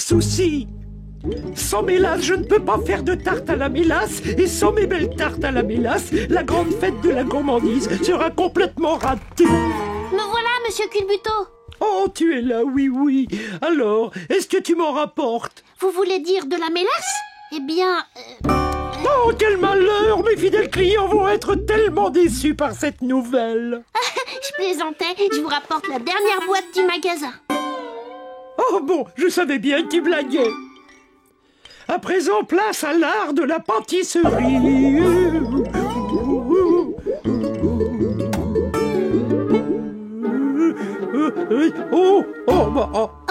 souci. Sans mélasse, je ne peux pas faire de tarte à la mélasse. Et sans mes belles tartes à la mélasse, la grande fête de la gourmandise sera complètement ratée. Me voilà, monsieur Culbuto. Oh, tu es là, oui, oui. Alors, est-ce que tu m'en rapportes? Vous voulez dire de la mélasse? Eh bien... Oh, quel malheur! Mes fidèles clients vont être tellement déçus par cette nouvelle. Je plaisantais, je vous rapporte la dernière boîte du magasin. Oh bon, je savais bien que tu blaguais. À présent, place à l'art de la pâtisserie. Oh.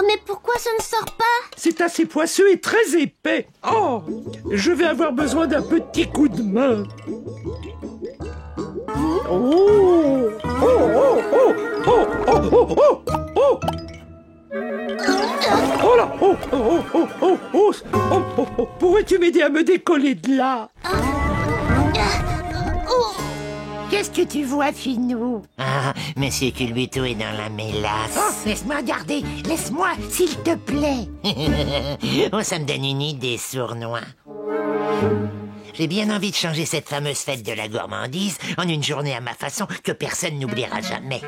Mais pourquoi ça ne sort pas? C'est assez poisseux et très épais. Oh, je vais avoir besoin d'un petit coup de main. Oh là! Pourrais-tu m'aider à me décoller de là? Qu'est-ce que tu vois, Finou? Ah, Monsieur Culbuto est dans la mélasse. Oh, laisse-moi regarder, laisse-moi, s'il te plaît. Oh, ça me donne une idée, Sournois. J'ai bien envie de changer cette fameuse fête de la gourmandise en une journée à ma façon que personne n'oubliera jamais.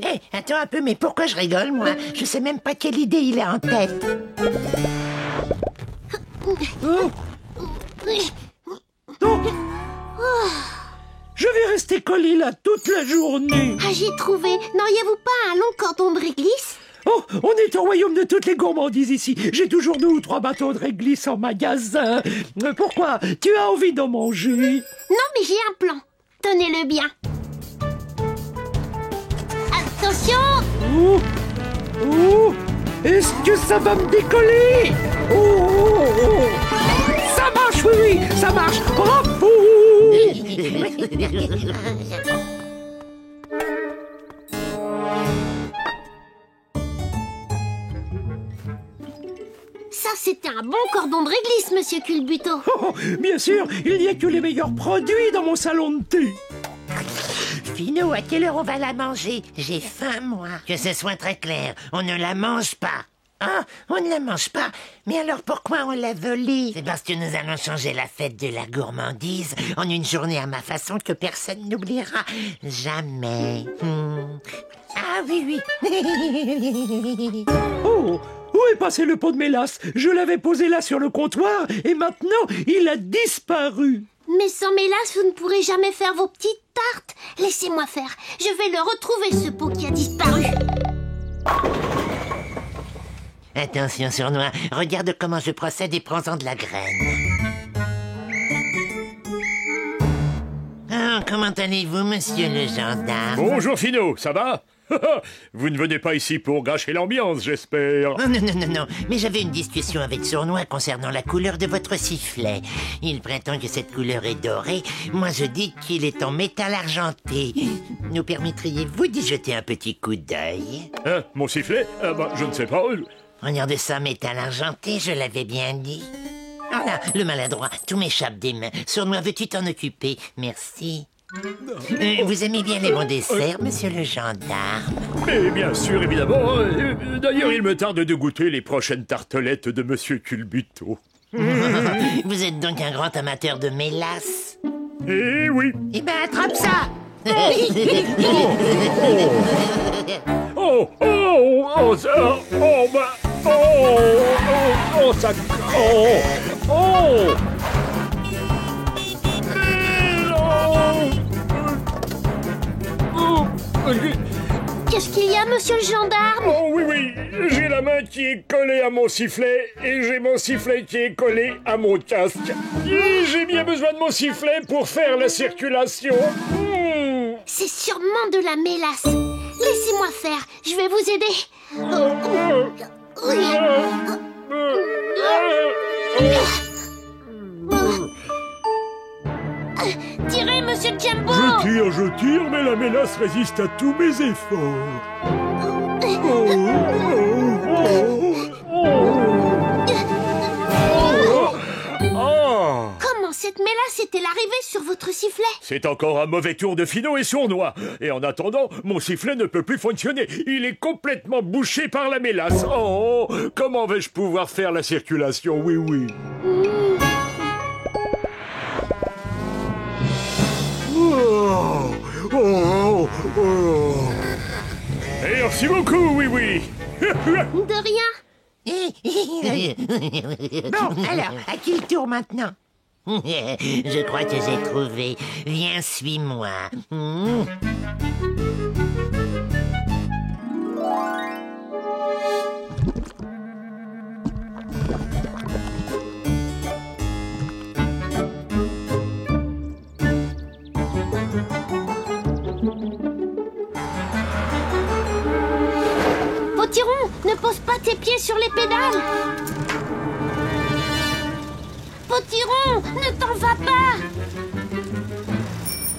Hé, attends un peu, mais pourquoi je rigole, moi? Je sais même pas quelle idée il a en tête. Je vais rester collé là toute la journée. Ah, j'ai trouvé. N'auriez-vous pas un long cordon de réglisse? Oh, on est au royaume de toutes les gourmandises ici. J'ai toujours 2 ou 3 bâtons de réglisse en magasin. Pourquoi? Tu as envie d'en manger? Non, mais j'ai un plan. Tenez-le bien. Attention! Est-ce que ça va me décoller? Ça marche, oui, ça marche. Bravo! Ça, c'était un bon cordon de réglisse, monsieur Culbuto. Oh, bien sûr, il n'y a que les meilleurs produits dans mon salon de thé. Finou, à quelle heure on va la manger? J'ai faim, moi. Que ce soit très clair, on ne la mange pas. Ah, on ne la mange pas. Mais alors pourquoi on l'a volée? C'est parce que nous allons changer la fête de la gourmandise en une journée à ma façon que personne n'oubliera jamais. Ah oui, oui. Oh, où est passé le pot de mélasse? Je l'avais posé là sur le comptoir et maintenant il a disparu. Mais sans mélasse, vous ne pourrez jamais faire vos petites tartes. Laissez-moi faire. Je vais le retrouver, ce pot qui a disparu. Attention, Sournois, regarde comment je procède et prends-en de la graine. Ah, comment allez-vous, monsieur le gendarme? Bonjour, Finot, ça va? Vous ne venez pas ici pour gâcher l'ambiance, j'espère. Oh, non, mais j'avais une discussion avec Sournois concernant la couleur de votre sifflet. Il prétend que cette couleur est dorée. Moi, je dis qu'il est en métal argenté. Nous permettriez-vous d'y jeter un petit coup d'œil? Hein, mon sifflet? Je ne sais pas. Regardez ça, métal argenté, je l'avais bien dit. Ah là, le maladroit, tout m'échappe des mains. Sournois, veux-tu t'en occuper? Merci. Vous aimez bien les bons desserts, monsieur le gendarme? Mais bien sûr, évidemment. D'ailleurs, il me tarde de goûter les prochaines tartelettes de monsieur Culbuto. Vous êtes donc un grand amateur de mélasse? Eh oui. Eh ben, attrape ça! Qu'est-ce qu'il y a, monsieur le gendarme? Oh oui, j'ai la main qui est collée à mon sifflet et j'ai mon sifflet qui est collé à mon casque. J'ai bien besoin de mon sifflet pour faire la circulation. C'est sûrement de la mélasse. Laissez-moi faire, je vais vous aider. Tirez, monsieur Jumbo! Je tire, mais la mélasse résiste à tous mes efforts. Comment cette mélasse est-elle arrivée sur votre sifflet? C'est encore un mauvais tour de Finot et sournois. Et en attendant, mon sifflet ne peut plus fonctionner. Il est complètement bouché par la mélasse. Oh, comment vais-je pouvoir faire la circulation? Oui, oui. Oh, oh, oh. Et merci beaucoup, oui, oui. De rien. Bon, alors, à qui le tour maintenant? Je crois que j'ai trouvé. Viens, suis-moi. Potiron, ne pose pas tes pieds sur les pédales. Potiron, ne t'en va pas.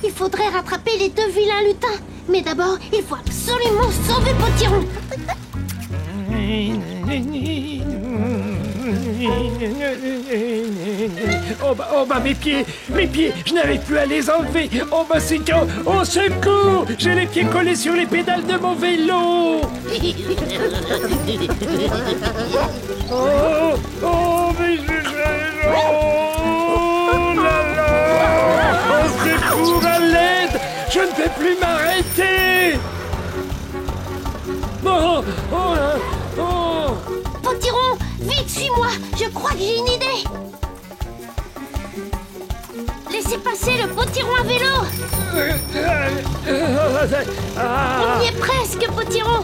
Il faudrait rattraper les deux vilains lutins. Mais d'abord, il faut absolument sauver Potiron. Oh bah mes pieds, je n'arrive plus à les enlever. Oh bah c'est quand, au secours, j'ai les pieds collés sur les pédales de mon vélo. Oh mais oh là là, au secours, à l'aide, je ne peux plus m'arrêter. Oh. Potiron, vite, suis-moi. Je crois que j'ai une idée. Laissez passer le Potiron à vélo. On y est presque, Potiron.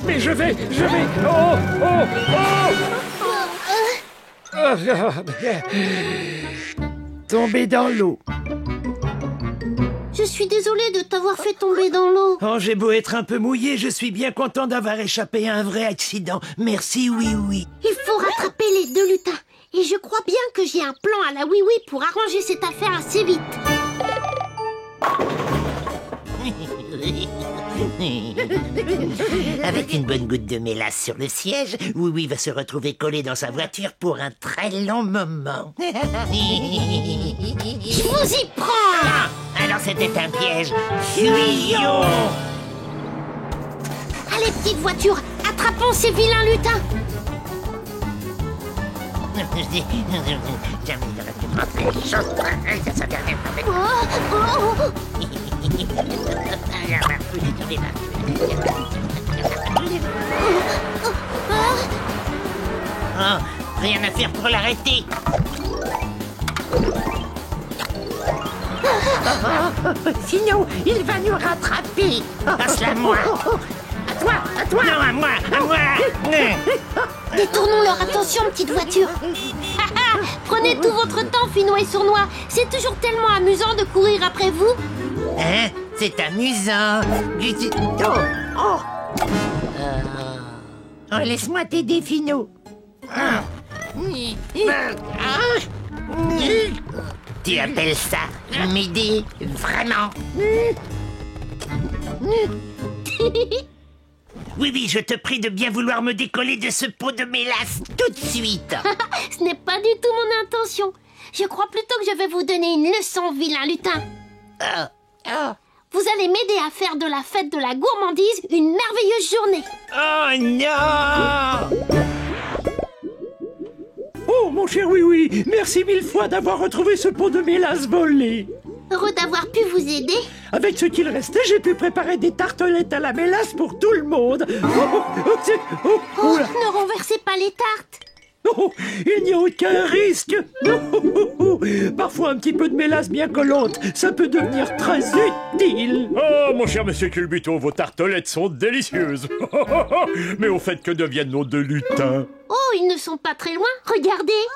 Mais je vais. Tomber dans l'eau. Je suis désolée de t'avoir fait tomber dans l'eau. Oh, j'ai beau être un peu mouillé, je suis bien content d'avoir échappé à un vrai accident. Merci, oui. Il faut rattraper les deux lutins. Et je crois bien que j'ai un plan à la oui-oui pour arranger cette affaire assez vite. Avec une bonne goutte de mélasse sur le siège, Oui va se retrouver collé dans sa voiture pour un très long moment. Je vous y prends. Ah, alors c'était un piège. Fuyons. Allez, petite voiture, attrapons ces vilains lutins. Oh, rien à faire pour l'arrêter. Sinon, il va nous rattraper. Passe-la moi. À toi. Non, à moi. Détournons leur attention, petite voiture. Prenez tout votre temps, Finot et Sournois. C'est toujours tellement amusant de courir après vous. Hein? C'est amusant. Oh, laisse-moi t'aider, Finot. Tu appelles ça m'aider? Vraiment? Oui, je te prie de bien vouloir me décoller de ce pot de mélasse tout de suite. Ce n'est pas du tout mon intention. Je crois plutôt que je vais vous donner une leçon, vilain lutin. Vous allez m'aider à faire de la fête de la gourmandise une merveilleuse journée. Oh non! Oh mon cher oui, merci mille fois d'avoir retrouvé ce pot de mélasse volé. Heureux d'avoir pu vous aider. Avec ce qu'il restait, j'ai pu préparer des tartelettes à la mélasse pour tout le monde. Oh, ne renversez pas les tartes. Oh, il n'y a aucun risque. Parfois, un petit peu de mélasse bien collante, ça peut devenir très utile. Oh, mon cher monsieur Culbuto, vos tartelettes sont délicieuses. Mais au fait, que deviennent nos deux lutins? Oh, ils ne sont pas très loin. Regardez.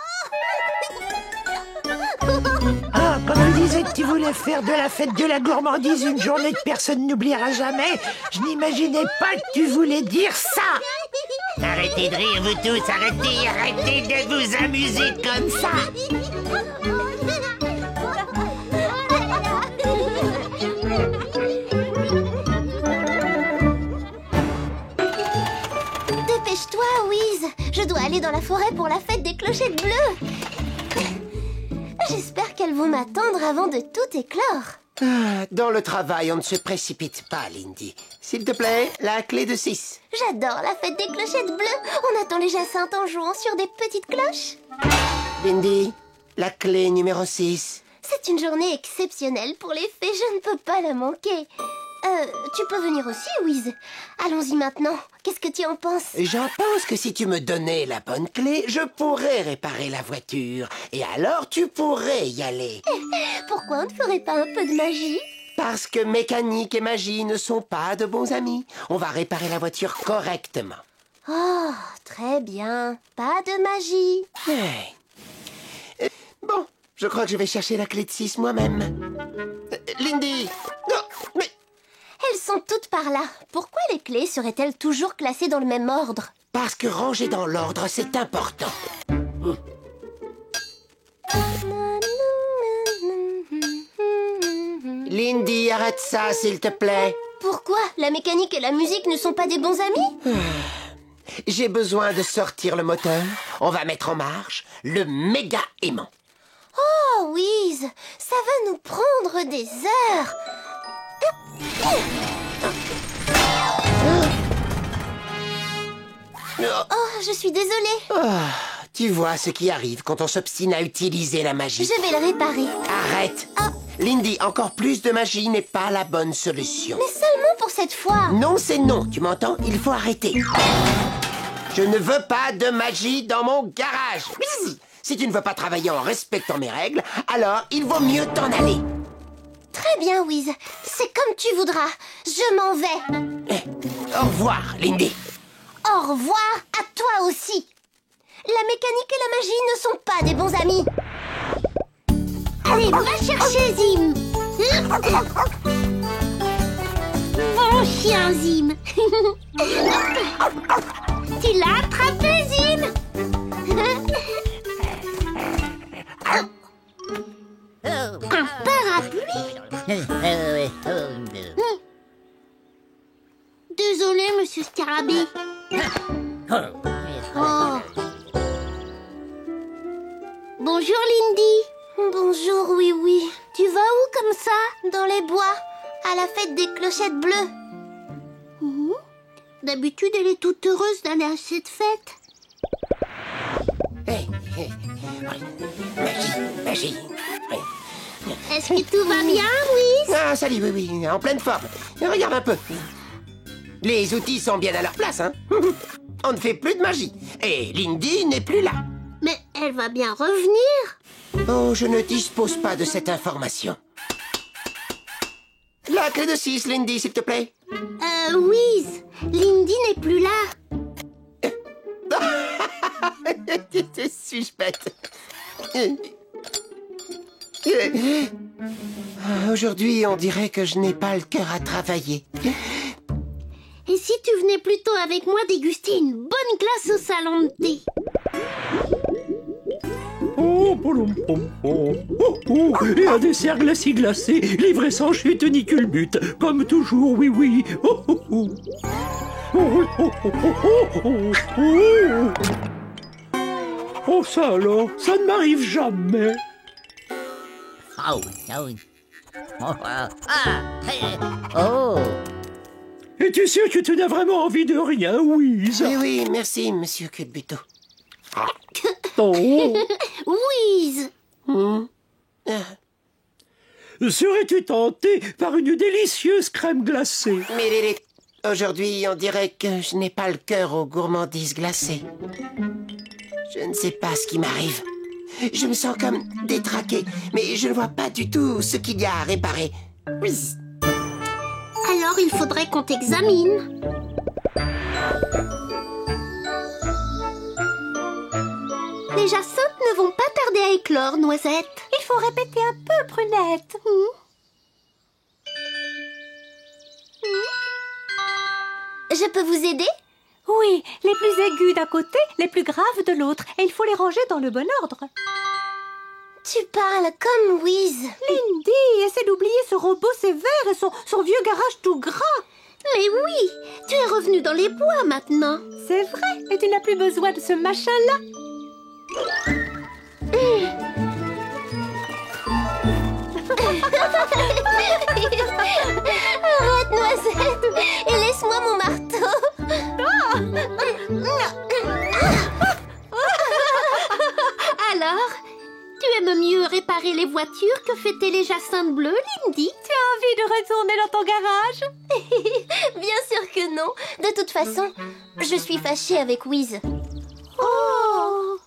Ah, quand tu disais que tu voulais faire de la fête de la gourmandise une journée que personne n'oubliera jamais, je n'imaginais pas que tu voulais dire ça. Arrêtez de rire, vous tous, arrêtez de vous amuser comme ça. Dépêche-toi, Wiz. Je dois aller aller dans la forêt pour la fête des clochettes bleues. J'espère qu'elles vont m'attendre avant de tout éclore. Dans le travail, on ne se précipite pas, Lindy. S'il te plaît, la clé de 6. J'adore la fête des clochettes bleues. On attend les jacinthes en jouant sur des petites cloches. Lindy, la clé numéro 6. C'est une journée exceptionnelle pour les fées, je ne peux pas la manquer. Tu peux venir aussi, Wiz. Allons-y maintenant. Qu'est-ce que tu en penses? J'en pense que si tu me donnais la bonne clé, je pourrais réparer la voiture. Et alors, tu pourrais y aller. Pourquoi on ne ferait pas un peu de magie? Parce que mécanique et magie ne sont pas de bons amis. On va réparer la voiture correctement. Oh, très bien. Pas de magie. Bon, je crois que je vais chercher la clé de 6 moi-même. Lindy! Non, mais... Elles sont toutes par là. Pourquoi les clés seraient-elles toujours classées dans le même ordre? Parce que ranger dans l'ordre, c'est important. Lindy, arrête ça, s'il te plaît. Pourquoi? La mécanique et la musique ne sont pas des bons amis? J'ai besoin de sortir le moteur. On va mettre en marche le méga aimant. Oh, Wiz, ça va nous prendre des heures. Oh, je suis désolée. Tu vois ce qui arrive quand on s'obstine à utiliser la magie. Je vais le réparer. Arrête. Lindy, encore plus de magie n'est pas la bonne solution. Mais seulement pour cette fois. Non, c'est non, tu m'entends? Il faut arrêter. Je ne veux pas de magie dans mon garage. Si tu ne veux pas travailler en respectant mes règles, alors il vaut mieux t'en aller. Très bien, Wiz. C'est comme tu voudras. Je m'en vais. Au revoir, Lindy. Au revoir à toi aussi. La mécanique et la magie ne sont pas des bons amis. Allez, va chercher Zim. Bon chien, Zim. Tu l'as attrapé, Zim. Un parapluie. Désolé, monsieur Scarabée. Oh. Bonjour, Lindy. Bonjour, oui. Tu vas où comme ça? Dans les bois, à la fête des clochettes bleues. D'habitude, elle est toute heureuse d'aller à cette fête. Magie. Est-ce que tout va bien, Wiz? Ah, salut, oui, en pleine forme. Regarde un peu. Les outils sont bien à leur place, hein. On ne fait plus de magie. Et Lindy n'est plus là. Mais elle va bien revenir. Oh, je ne dispose pas de cette information. La clé de 6, Lindy, s'il te plaît. Wiz, Lindy n'est plus là. Suis-je bête? Aujourd'hui, on dirait que je n'ai pas le cœur à travailler. Et si tu venais plutôt avec moi déguster une bonne glace au salon de thé? Oh, et un dessert glacé, livré sans chute ni culbute, comme toujours, oui. Oh, ça alors, ça ne m'arrive jamais. Es-tu sûr que tu n'as vraiment envie de rien, Wiz? Oui, merci, monsieur Culbuto. Oh. Wiz! Serais-tu tenté par une délicieuse crème glacée? Mais aujourd'hui, on dirait que je n'ai pas le cœur aux gourmandises glacées. Je ne sais pas ce qui m'arrive. Je me sens comme détraqué, mais je ne vois pas du tout ce qu'il y a à réparer. Oui. Alors il faudrait qu'on t'examine. Les jacinthes ne vont pas tarder à éclore, Noisette. Il faut répéter un peu, Prunette. Je peux vous aider? Oui, les plus aigus d'un côté, les plus graves de l'autre. Et il faut les ranger dans le bon ordre. Tu parles comme Wiz. Lindy, essaie d'oublier ce robot sévère et son vieux garage tout gras. Mais oui, tu es revenu dans les bois maintenant. C'est vrai, et tu n'as plus besoin de ce machin-là. Arrête, Noisette, et laisse-moi mon marteau. Alors, tu aimes mieux réparer les voitures que fêter les jacinthes bleus, Lindy? Tu as envie de retourner dans ton garage? Bien sûr que non. De toute façon, je suis fâchée avec Wiz. Oh!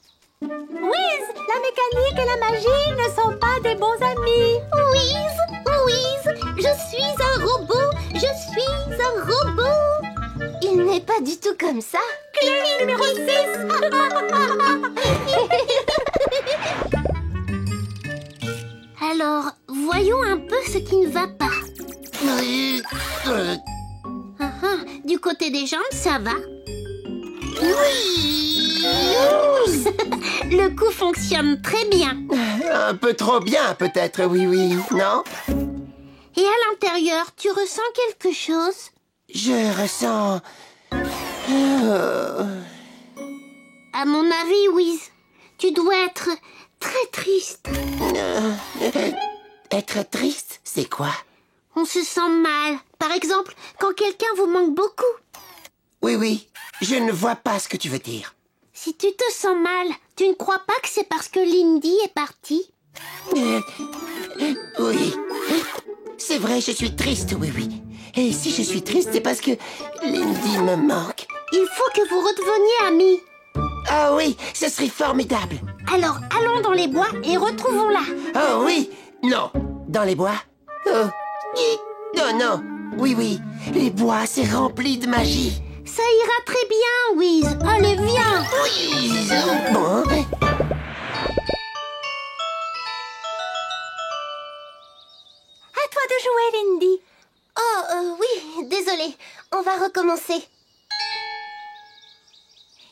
Wiz, la mécanique et la magie ne sont pas des bons amis. Wiz, je suis un robot, Il n'est pas du tout comme ça. Clé numéro 6. Alors, voyons un peu ce qui ne va pas. Du côté des jambes, ça va. Le coup fonctionne très bien. Un peu trop bien, peut-être, oui, non? Et à l'intérieur, tu ressens quelque chose? Je ressens... À mon avis, Wiz, tu dois être très triste. Être triste, c'est quoi? On se sent mal. Par exemple, quand quelqu'un vous manque beaucoup. Oui, je ne vois pas ce que tu veux dire. Si tu te sens mal, tu ne crois pas que c'est parce que Lindy est partie? Oui. C'est vrai, je suis triste, oui. Et si je suis triste, c'est parce que Lindy me manque. Il faut que vous redeveniez amis. Ah oui, ce serait formidable. Alors, allons dans les bois et retrouvons-la. Oh oui, non. Dans les bois? Oh, non. Oui, les bois, c'est rempli de magie. Ça ira très bien, Wiz. Allez, viens. Oui, bon. À toi de jouer, Lindy. Oh, oui, désolée. On va recommencer.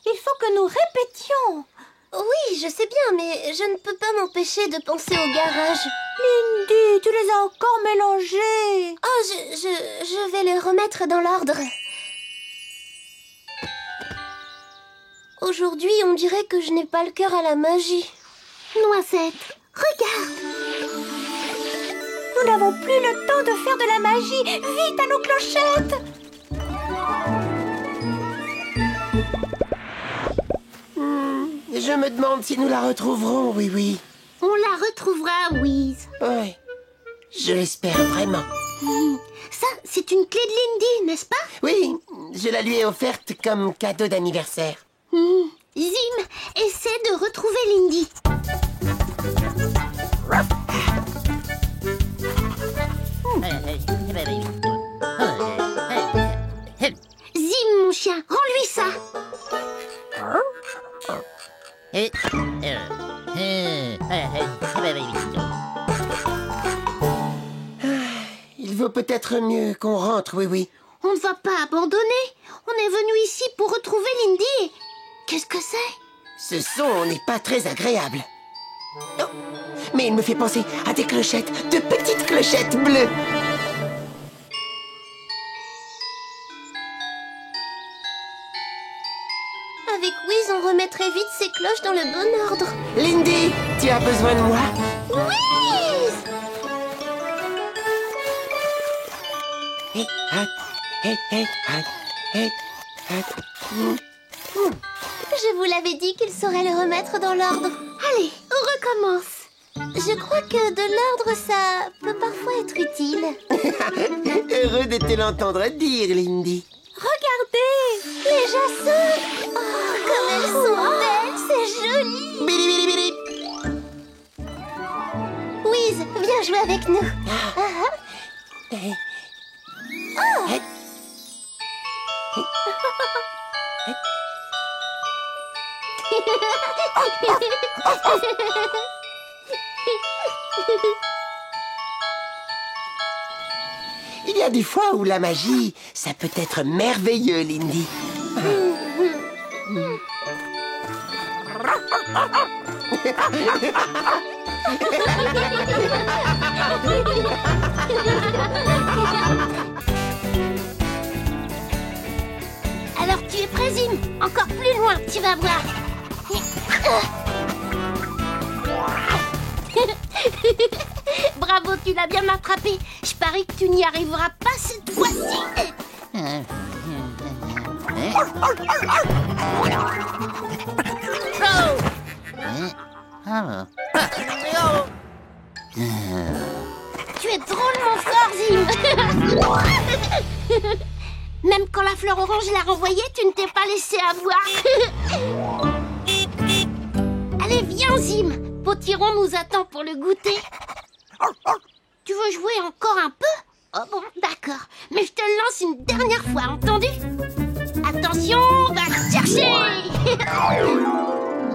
Il faut que nous répétions. Oui, je sais bien, mais je ne peux pas m'empêcher de penser au garage. Lindy, tu les as encore mélangés. Oh, je vais les remettre dans l'ordre. Aujourd'hui, on dirait que je n'ai pas le cœur à la magie. Noisette, regarde. Nous n'avons plus le temps de faire de la magie. Vite à nos clochettes. Je me demande si nous la retrouverons, oui. On la retrouvera, Wiz. Oui, je l'espère vraiment. Ça, c'est une clé de Lindy, n'est-ce pas? Oui, je la lui ai offerte comme cadeau d'anniversaire. Zim, essaie de retrouver Lindy. Zim, mon chien, rends-lui ça. Il vaut peut-être mieux qu'on rentre, oui. On ne va pas abandonner. On est venu ici pour retrouver Lindy. Qu'est-ce que c'est? Ce son n'est pas très agréable. Oh, mais il me fait penser à des clochettes, de petites clochettes bleues. Avec Wiz, on remettrait vite ces cloches dans le bon ordre. Lindy, tu as besoin de moi? Wiz! Je vous l'avais dit qu'il saurait le remettre dans l'ordre. Allez, on recommence. Je crois que de l'ordre, ça peut parfois être utile. Heureux de te l'entendre dire, Lindy. Regardez, Les jacinthes! Oh, comme elles sont belles, c'est joli! Bili, bili, bili. Wiz, viens jouer avec nous. Il y a des fois où la magie, ça peut être merveilleux, Lindy. Alors tu es prêt, Zim? Encore plus loin, tu vas voir. Bravo, tu l'as bien attrapé. Je parie que tu n'y arriveras pas cette fois-ci. Tu es drôlement fort, Zim. Même quand la fleur orange l'a renvoyée, tu ne t'es pas laissé avoir. Allez, viens, Zim. Potiron nous attend pour le goûter. Tu veux jouer encore un peu? Oh bon, d'accord. Mais je te le lance une dernière fois, entendu? Attention, va le chercher.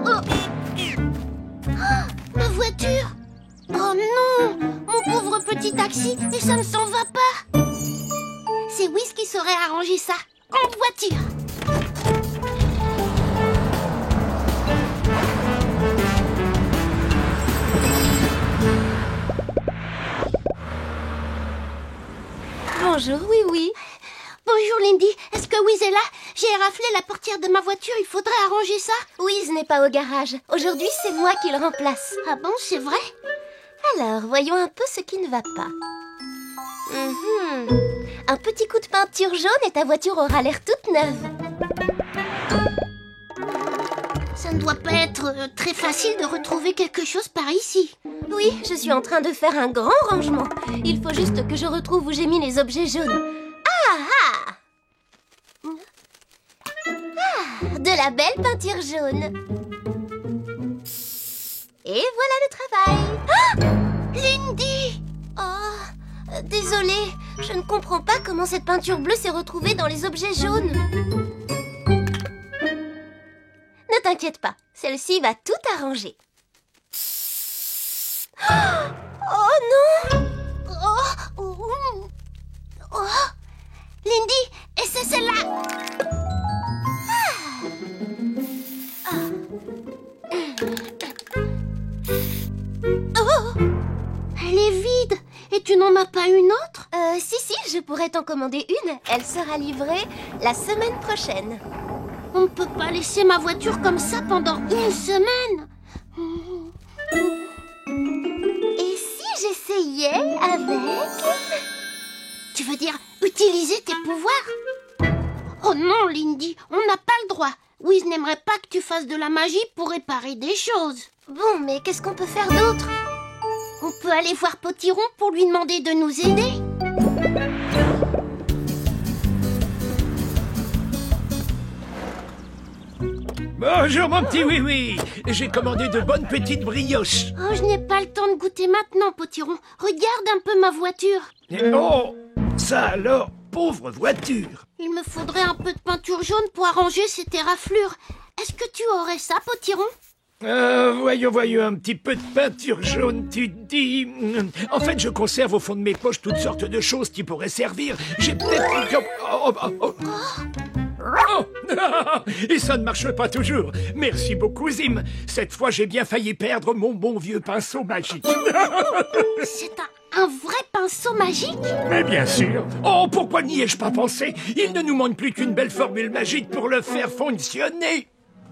Oh. Oh, ma voiture. Oh non, mon pauvre petit taxi, et ça ne s'en va pas. C'est Wiz qui saurait arranger ça. En voiture. Bonjour, oui. Bonjour Lindy, est-ce que Wiz est là? J'ai raflé la portière de ma voiture, il faudrait arranger ça. Wiz n'est pas au garage. Aujourd'hui, c'est moi qui le remplace. Ah bon, c'est vrai? Alors, voyons un peu ce qui ne va pas. Un petit coup de peinture jaune et ta voiture aura l'air toute neuve. Ça ne doit pas être très facile de retrouver quelque chose par ici. Oui, je suis en train de faire un grand rangement. Il faut juste que je retrouve où j'ai mis les objets jaunes. De la belle peinture jaune. Et voilà le travail. Lindy! Oh, désolée, je ne comprends pas comment cette peinture bleue s'est retrouvée dans les objets jaunes. Ne t'inquiète pas, celle-ci va tout arranger. Oh non! Oh! Lindy, et c'est celle-là! Oh! Elle est vide! Et tu n'en as pas une autre? Si, je pourrais t'en commander une. Elle sera livrée la semaine prochaine. On ne peut pas laisser ma voiture comme ça pendant une semaine. Et si j'essayais avec... Tu veux dire utiliser tes pouvoirs? Oh non, Lindy, on n'a pas le droit. Wiz n'aimerait pas que tu fasses de la magie pour réparer des choses. Bon, mais qu'est-ce qu'on peut faire d'autre? On peut aller voir Potiron pour lui demander de nous aider. Bonjour mon petit oui-oui. J'ai commandé de bonnes petites brioches. Oh, je n'ai pas le temps de goûter maintenant, Potiron. Regarde un peu ma voiture. Oh, ça alors, pauvre voiture. Il me faudrait un peu de peinture jaune pour arranger ces éraflures. Est-ce que tu aurais ça, Potiron? Voyons, un petit peu de peinture jaune, tu dis. En fait, je conserve au fond de mes poches toutes sortes de choses qui pourraient servir. J'ai peut-être... Oh. Et ça ne marche pas toujours. Merci beaucoup, Zim. Cette fois, j'ai bien failli perdre mon bon vieux pinceau magique. C'est un vrai pinceau magique? Mais bien sûr. Oh, pourquoi n'y ai-je pas pensé? Il ne nous manque plus qu'une belle formule magique pour le faire fonctionner.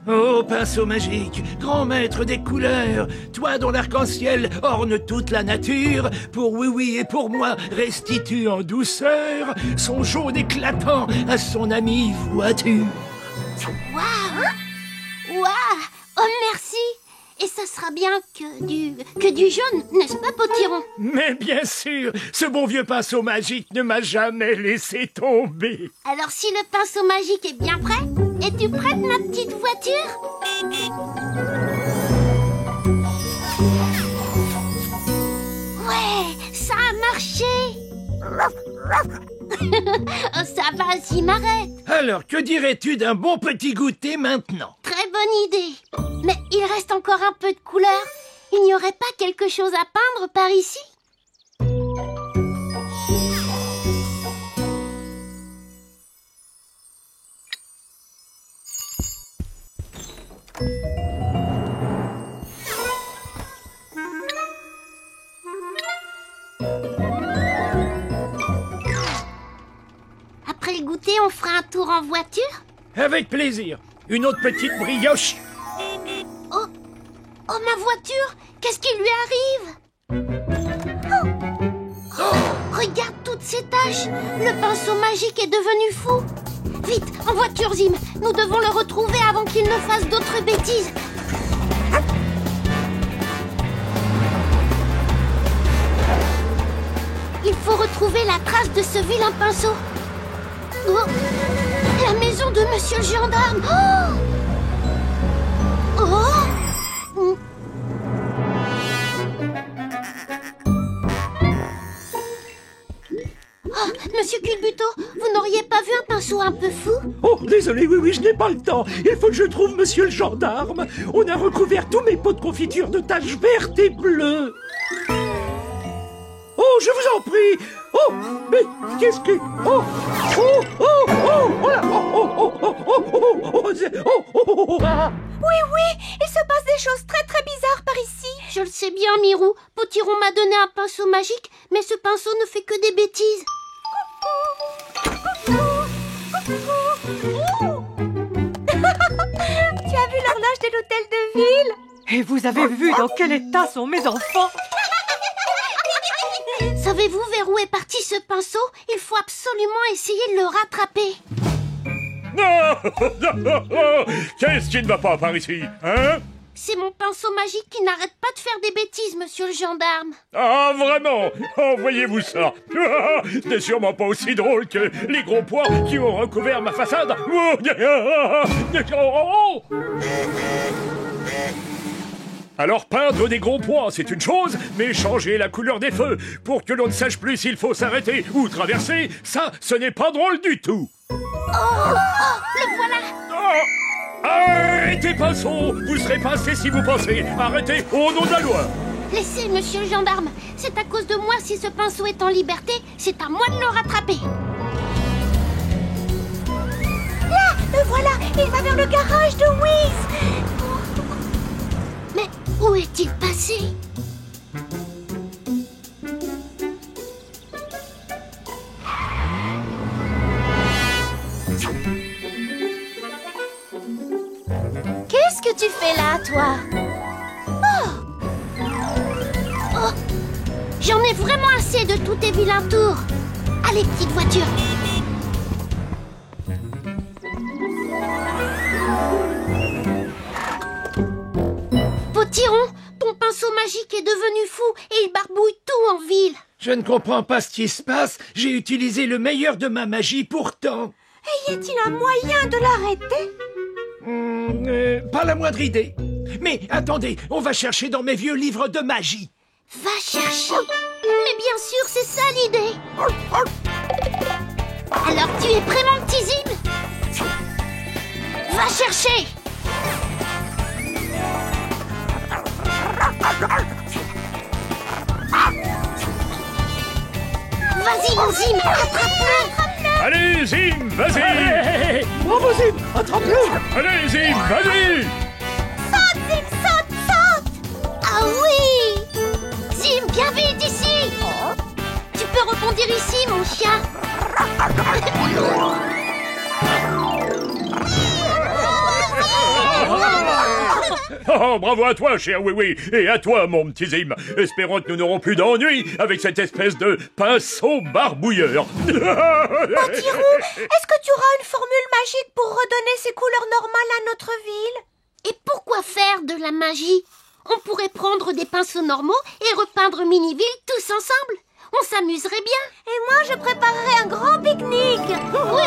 Oh, pinceau magique, grand maître des couleurs, toi dont l'arc-en-ciel orne toute la nature, pour oui et pour moi restitue en douceur son jaune éclatant à son amie voiture. Waouh! Oh, merci! Et ça sera bien que du jaune, n'est-ce pas, Potiron? Mais bien sûr, ce bon vieux pinceau magique ne m'a jamais laissé tomber. Alors si le pinceau magique est bien prêt, es-tu prête, ma petite voiture? Ouais, ça a marché! Oh, ça va, Zim, arrête! Alors, que dirais-tu d'un bon petit goûter maintenant? Très bonne idée! Mais il reste encore un peu de couleur. Il n'y aurait pas quelque chose à peindre par ici? Après le goûter, on fera un tour en voiture? Avec plaisir. Une autre petite brioche. Oh, ma voiture! Qu'est-ce qui lui arrive? Oh, regarde toutes ces taches! Le pinceau magique est devenu fou! Vite, en voiture, Zim! Nous devons le retrouver avant qu'il ne fasse d'autres bêtises! Il faut retrouver la trace de ce vilain pinceau! Oh, la maison de Monsieur le Gendarme! Oh! Oh! Oh, Monsieur Culbuto, vous n'auriez pas vu un pinceau un peu fou? Oh, désolé, oui, je n'ai pas le temps. Il faut que je trouve Monsieur le Gendarme. On a recouvert tous mes pots de confiture de taches vertes et bleues. Oh, je vous en prie. Oh, mais qu'est-ce que... Oh, oh, oh, oh, oh, là, oh, oh, oh, oh, oh, oh, oh, ah. Oui, il se passe des choses très très bizarres par ici. Je le sais bien, Mirou. Potiron m'a donné un pinceau magique, mais ce pinceau ne fait que des bêtises. Tu as vu l'horloge de l'hôtel de ville? Et vous avez vu dans quel état sont mes enfants? Savez-vous vers où est parti ce pinceau? Il faut absolument essayer de le rattraper. Non. Qu'est-ce qui ne va pas par ici, hein? C'est mon pinceau magique qui n'arrête pas de faire des bêtises, Monsieur le Gendarme. Ah, vraiment? Envoyez-vous ça. Ce n'est sûrement pas aussi drôle que les gros pois qui ont recouvert ma façade. Alors peindre des gros pois, c'est une chose, mais changer la couleur des feux pour que l'on ne sache plus s'il faut s'arrêter ou traverser, ça, ce n'est pas drôle du tout. Le voilà. Arrêtez, pinceau! Vous serez pincé si vous pensez. Arrêtez, au nom de la loi. Laissez, Monsieur le Gendarme. C'est à cause de moi si ce pinceau est en liberté. C'est à moi de le rattraper. Là, le voilà. Il va vers le garage de Wiz. Mais où est-il passé? Qu'est-ce que tu fais là, toi? Oh, j'en ai vraiment assez de tous tes vilains tours. Allez, petite voiture. Potiron, ton pinceau magique est devenu fou et il barbouille tout en ville. Je ne comprends pas ce qui se passe. J'ai utilisé le meilleur de ma magie pourtant. Et y a-t-il un moyen de l'arrêter? Pas la moindre idée. Mais attendez, on va chercher dans mes vieux livres de magie. Va chercher. Mais bien sûr, c'est ça l'idée. Alors tu es prêt, mon petit Zim? Va chercher. Vas-y, mon Zim, attrape-le. Allez, Zim, vas-y. Bravo, Zim, attrape-le. Allez, Zim, vas-y. Saute, Zim, saute, saute. Ah oui. Zim, viens vite ici. Tu peux rebondir ici, mon chien. Oh, bravo à toi, cher Oui-Oui, et à toi, mon petit Zim. Espérons que nous n'aurons plus d'ennuis avec cette espèce de pinceau barbouilleur. Potiron, est-ce que tu auras une formule magique pour redonner ses couleurs normales à notre ville? Et pourquoi faire de la magie? On pourrait prendre des pinceaux normaux et repeindre Miniville tous ensemble. On s'amuserait bien. Et moi, je préparerai un grand pique-nique. Oh,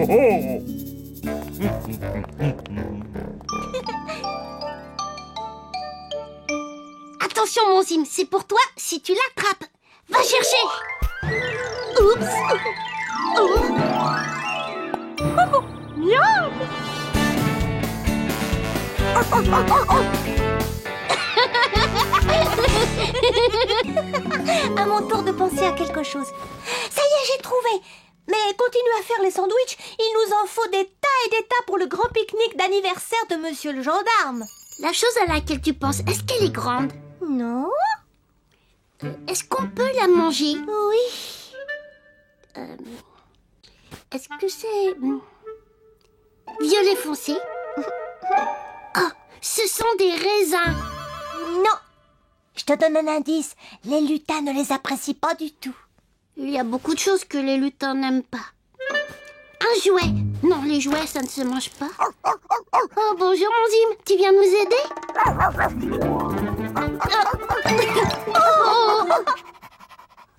oh. Attention, mon Zim, c'est pour toi si tu l'attrapes. Va chercher. Oups. Oh. Miam. À mon tour de penser à quelque chose. Ça y est, j'ai trouvé. Mais continue à faire les sandwichs. Il nous en faut des tas et des tas pour le grand pique-nique d'anniversaire de monsieur le gendarme. La chose à laquelle tu penses, est-ce qu'elle est grande? Non? Est-ce qu'on peut la manger? Oui. Est-ce que c'est... violet foncé? Oh, ce sont des raisins. Non. Je te donne un indice. Les lutins ne les apprécient pas du tout. Il y a beaucoup de choses que les lutins n'aiment pas. Un jouet. Non, les jouets, ça ne se mange pas. Oh, bonjour, mon Zim. Tu viens nous aider?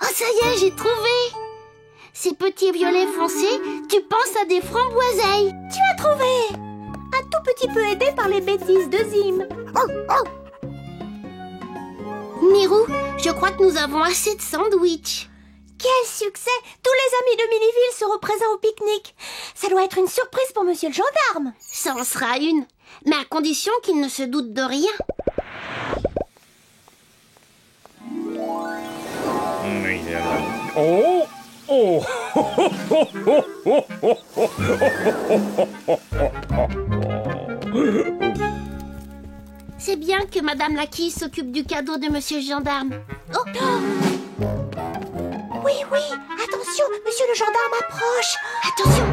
Oh, ça y est, j'ai trouvé. Ces petits violets foncés, tu penses à des framboiseilles. Tu as trouvé. Un tout petit peu aidé par les bêtises de Zim. Mirou, je crois que nous avons assez de sandwichs. Quel succès! Tous les amis de Miniville seront présents au pique-nique. Ça doit être une surprise pour monsieur le gendarme. Ça en sera une, mais à condition qu'il ne se doute de rien. Oh! Oh! C'est bien que Madame Laquille s'occupe du cadeau de monsieur le gendarme. Oh! Oui, oui, attention, monsieur le gendarme approche. Attention!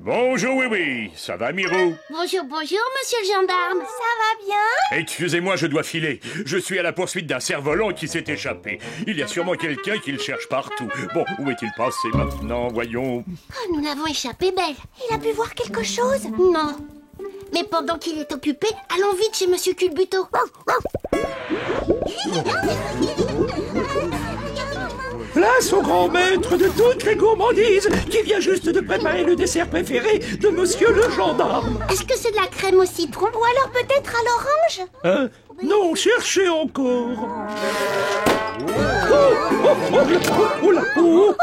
Bonjour, oui, ça va, Mirou? Bonjour, bonjour, monsieur le gendarme. Ça va bien? Excusez-moi, je dois filer. Je suis à la poursuite d'un cerf-volant qui s'est échappé. Il y a sûrement quelqu'un qui le cherche partout. Bon, où est-il passé maintenant? Voyons. Oh, nous l'avons échappé belle. Il a pu voir quelque chose? Non. Mais pendant qu'il est occupé, allons vite chez monsieur Culbuto. Place au grand maître de toutes les gourmandises qui vient juste de préparer le dessert préféré de monsieur le gendarme. Est-ce que c'est de la crème au citron? Ou alors peut-être à l'orange? Hein? Non, cherchez encore. Oh là, oh.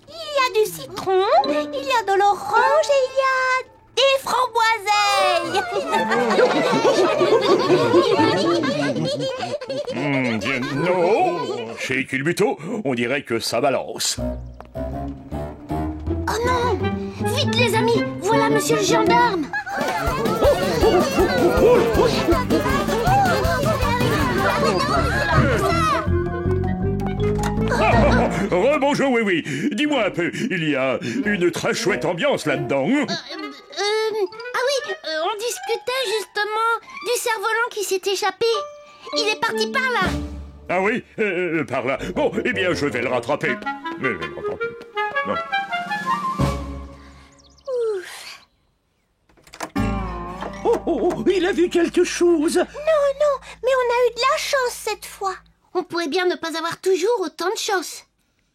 Il y a du citron, il y a de l'orange et il y a des framboiseilles. Non, chez Culbuto, on dirait que ça balance. Oh non! Vite les amis, voilà monsieur le gendarme. Rebonjour, oui. Dis-moi un peu, il y a une très chouette ambiance là-dedans. Ah oui, on discutait justement du cerf-volant qui s'est échappé. Il est parti par là. Ah oui, par là. Bon, eh bien, je vais le rattraper. Non. Oh, il a vu quelque chose. Non, mais on a eu de la chance cette fois. On pourrait bien ne pas avoir toujours autant de chance.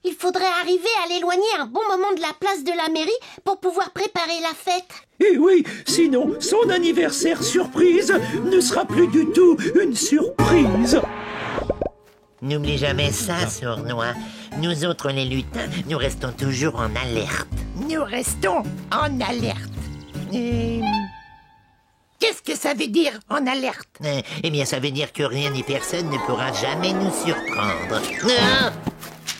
Il faudrait arriver à l'éloigner un bon moment de la place de la mairie pour pouvoir préparer la fête. Et oui, sinon, son anniversaire surprise ne sera plus du tout une surprise. N'oublie jamais ça, Sournois. Nous autres, les lutins, nous restons toujours en alerte. Nous restons en alerte. Qu'est-ce que ça veut dire, en alerte? Eh bien, ça veut dire que rien ni personne ne pourra jamais nous surprendre. Ah!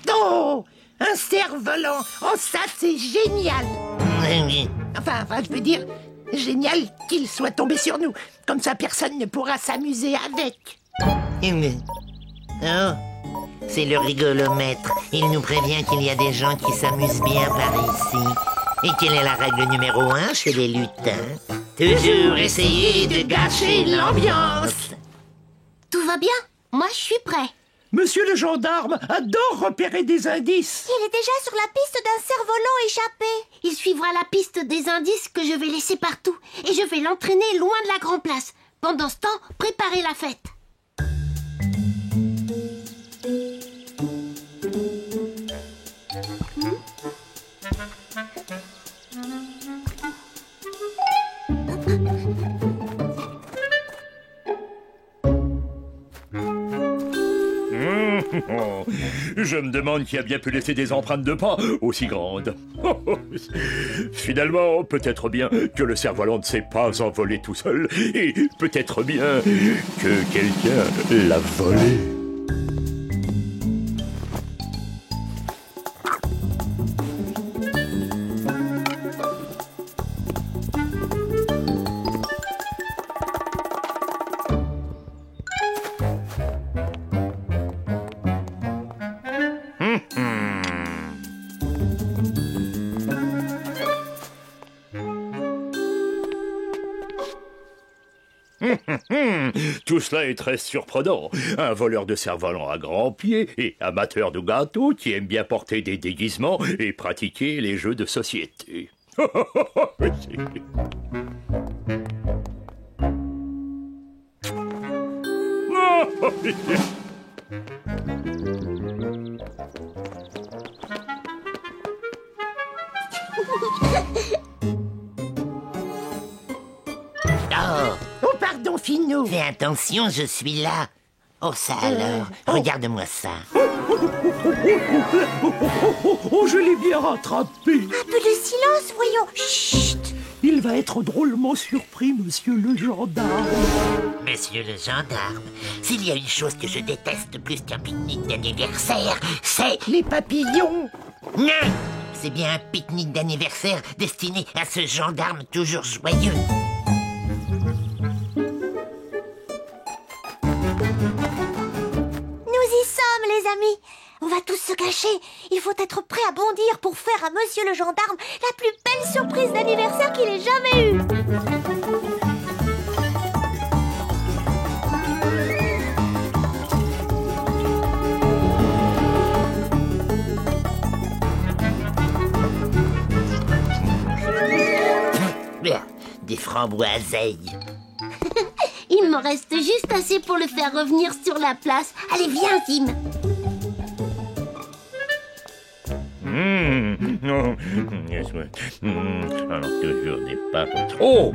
Oh, un cerf-volant. Oh, ça, c'est génial. Enfin, je veux dire, génial qu'il soit tombé sur nous. Comme ça, personne ne pourra s'amuser avec. Oh, c'est le rigolomètre. Il nous prévient qu'il y a des gens qui s'amusent bien par ici. Et quelle est la règle numéro 1 chez les lutins? Toujours essayer de gâcher l'ambiance. Tout va bien? Moi, je suis prêt. Monsieur le gendarme adore repérer des indices. Il est déjà sur la piste d'un cerf-volant échappé. Il suivra la piste des indices que je vais laisser partout. Et je vais l'entraîner loin de la grande place. Pendant ce temps, préparez la fête. Je me demande qui a bien pu laisser des empreintes de pas aussi grandes. Finalement, peut-être bien que le cerf-volant ne s'est pas envolé tout seul, et peut-être bien que quelqu'un l'a volé. Tout cela est très surprenant. Un voleur de cerf-volant à grands pieds et amateur de gâteaux qui aime bien porter des déguisements et pratiquer les jeux de société. Oh, pardon, Finot. Fais attention, je suis là. Oh, ça alors. Regarde-moi ça. Oh, je l'ai bien rattrapé. Un peu de silence, voyons. Chut. Il va être drôlement surpris, monsieur le gendarme. Monsieur le gendarme, s'il y a une chose que je déteste plus qu'un pique-nique d'anniversaire, c'est... Les papillons. Non! C'est bien un pique-nique d'anniversaire destiné à ce gendarme toujours joyeux. Nous y sommes, les amis. On va tous se cacher. Il faut être prêt à bondir pour faire à monsieur le gendarme la plus belle surprise d'anniversaire qu'il ait jamais eue. Des framboiseilles. Il m'en reste juste assez pour le faire revenir sur la place. Allez, viens, Zim. Alors toujours des pas trop.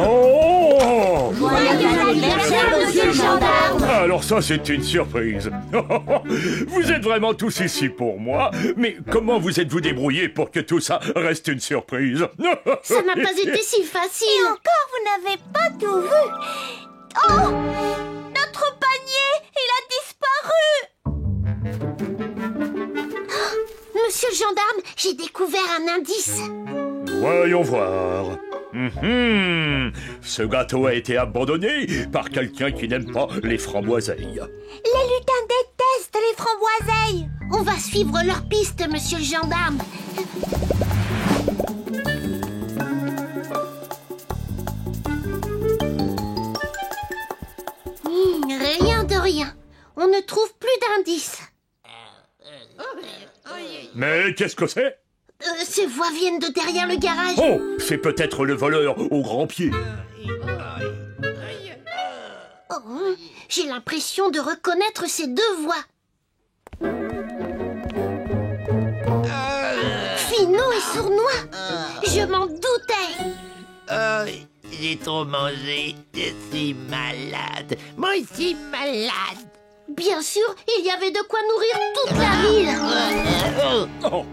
Oh! Joyeux anniversaire, monsieur le gendarme. Alors ça, c'est une surprise. Vous êtes vraiment tous ici pour moi, mais comment vous êtes-vous débrouillés pour que tout ça reste une surprise? Ça n'a pas été si facile. Et encore, vous n'avez pas tout vu. Oh! Notre panier, il a disparu. Monsieur le gendarme, j'ai découvert un indice. Voyons voir. Ce gâteau a été abandonné par quelqu'un qui n'aime pas les framboiseilles. Les lutins détestent les framboiseilles. On va suivre leur piste, monsieur le gendarme. Rien de rien. On ne trouve plus d'indices. Mais qu'est-ce que c'est? Ces voix viennent de derrière le garage. Oh, c'est peut-être le voleur au grand pied. Oh, j'ai l'impression de reconnaître ces deux voix. Finot et Sournois. Je m'en doutais. J'ai trop mangé, je suis malade. Moi aussi malade. Bien sûr, il y avait de quoi nourrir toute la ville. Oh.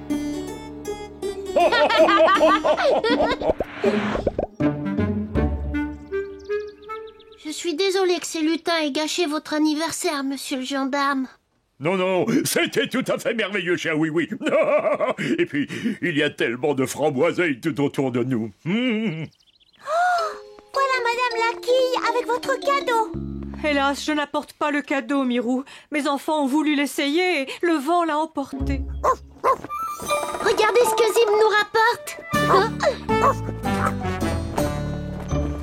Je suis désolée que ces lutins aient gâché votre anniversaire, monsieur le gendarme. Non, non, c'était tout à fait merveilleux, cher Oui-Oui. Et puis, il y a tellement de framboiseilles tout autour de nous. Voilà Madame Laquille avec votre cadeau. Hélas, je n'apporte pas le cadeau, Mirou. Mes enfants ont voulu l'essayer et le vent l'a emporté. Regardez ce que Zim nous rapporte.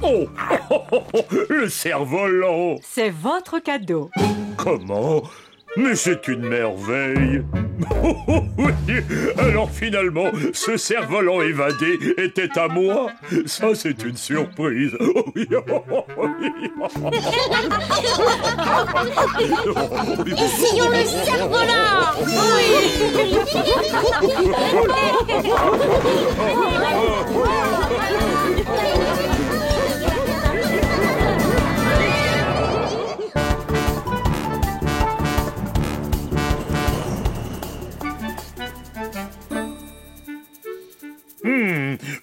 Oh, le cerf-volant. C'est votre cadeau. Comment? Mais c'est une merveille. Oui. Alors finalement, ce cerf-volant évadé était à moi. Ça, c'est une surprise. Oui. Essayons le cerf-volant.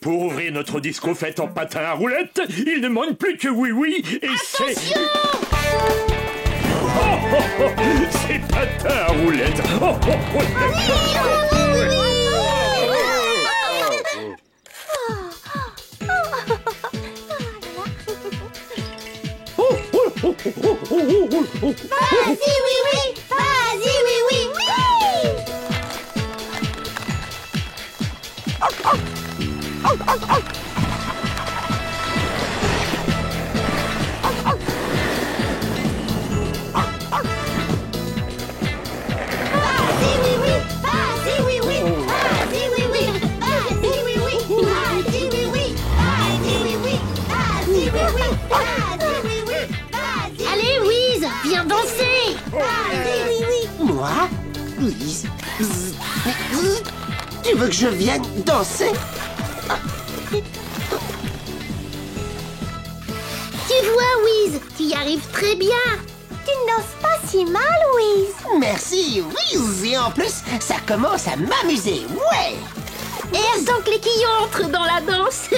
Pour ouvrir notre disco fête en patin à roulettes, il ne manque plus que Oui-Oui et c'est... C'est patin à roulettes. Vas-y, Oui-Oui, Allez, Wiz, viens danser. Moi, Louise, tu veux que je vienne danser? Tu vois, Wiz, tu y arrives très bien. Tu ne danses pas si mal, Wiz. Merci, Wiz. Et en plus, ça commence à m'amuser, ouais. Et attends que les quillons entrent dans la danse.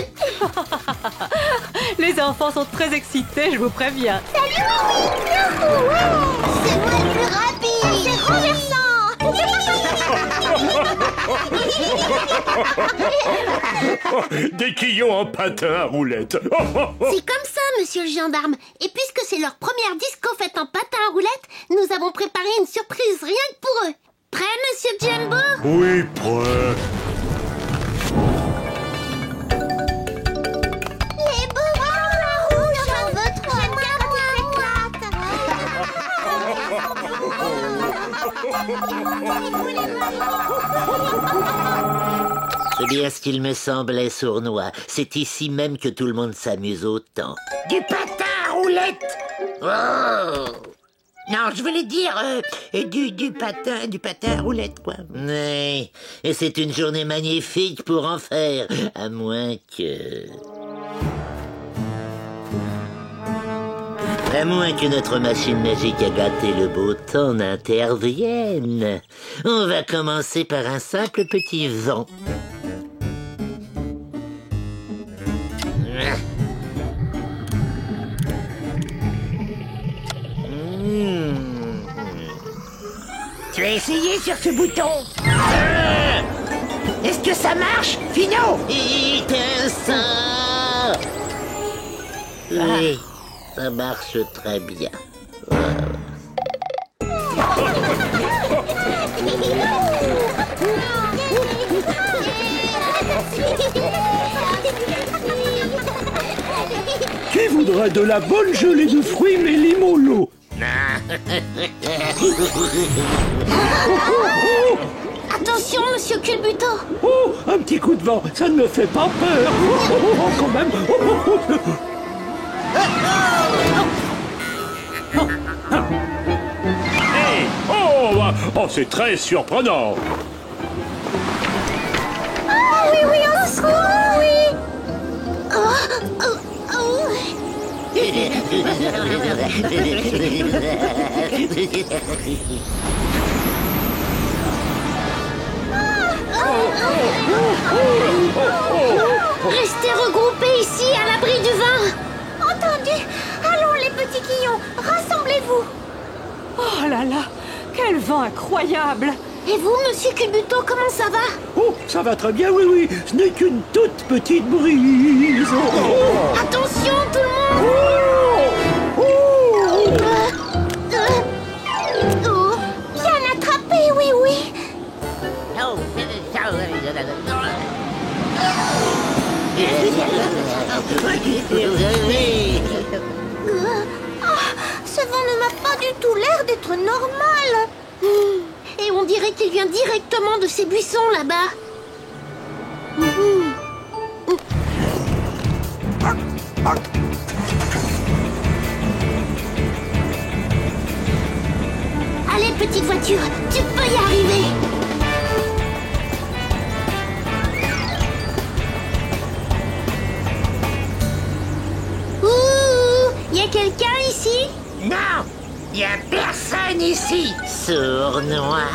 Les enfants sont très excités, je vous préviens. Salut, Wiz. C'est moi le plus rapide. C'est renversant. Des quillons en patin à roulettes. C'est comme ça, monsieur le gendarme. Et puisque c'est leur première disco faite en patin à roulettes, nous avons préparé une surprise rien que pour eux. Prêt, monsieur Jumbo? Oui, prêt. Les bonbons rouges, j'en veux trop. J'aime bien quand C'est bien ce qu'il me semblait, Sournois. C'est ici même que tout le monde s'amuse autant. Du patin à roulettes. Oh! Non, je voulais dire du patin à roulettes, quoi. Oui, et c'est une journée magnifique pour en faire, à moins que... À moins que notre machine magique à gâter le beau temps n'intervienne. On va commencer par un simple petit vent. Tu as essayé sur ce bouton? Est-ce que ça marche, Fino? Étincelle! Oui, ça marche très bien. Qui voudrait de la bonne gelée de fruits Méli-Mollo? Attention, monsieur Culbuto. Oh, un petit coup de vent, ça ne me fait pas peur. Quand même. Hey, oh, c'est très surprenant. Ah oui, oui, au secours, oui. Restez regroupés ici, à l'abri du vent. Entendu. Allons, les petits quillons, rassemblez-vous. Oh là là, quel vent incroyable! Et vous, monsieur Culbuto, comment ça va? Oh, ça va très bien, oui, oui. Ce n'est qu'une toute petite brise. Attention, tout le monde. Bien attrapé, oui, oui. Ce vent ne m'a pas du tout l'air d'être normal. Et on dirait qu'il vient directement de ces buissons là-bas. Allez, petite voiture, tu peux y arriver. Ouh, y a quelqu'un ici? Non, il y a personne ici. Sournois.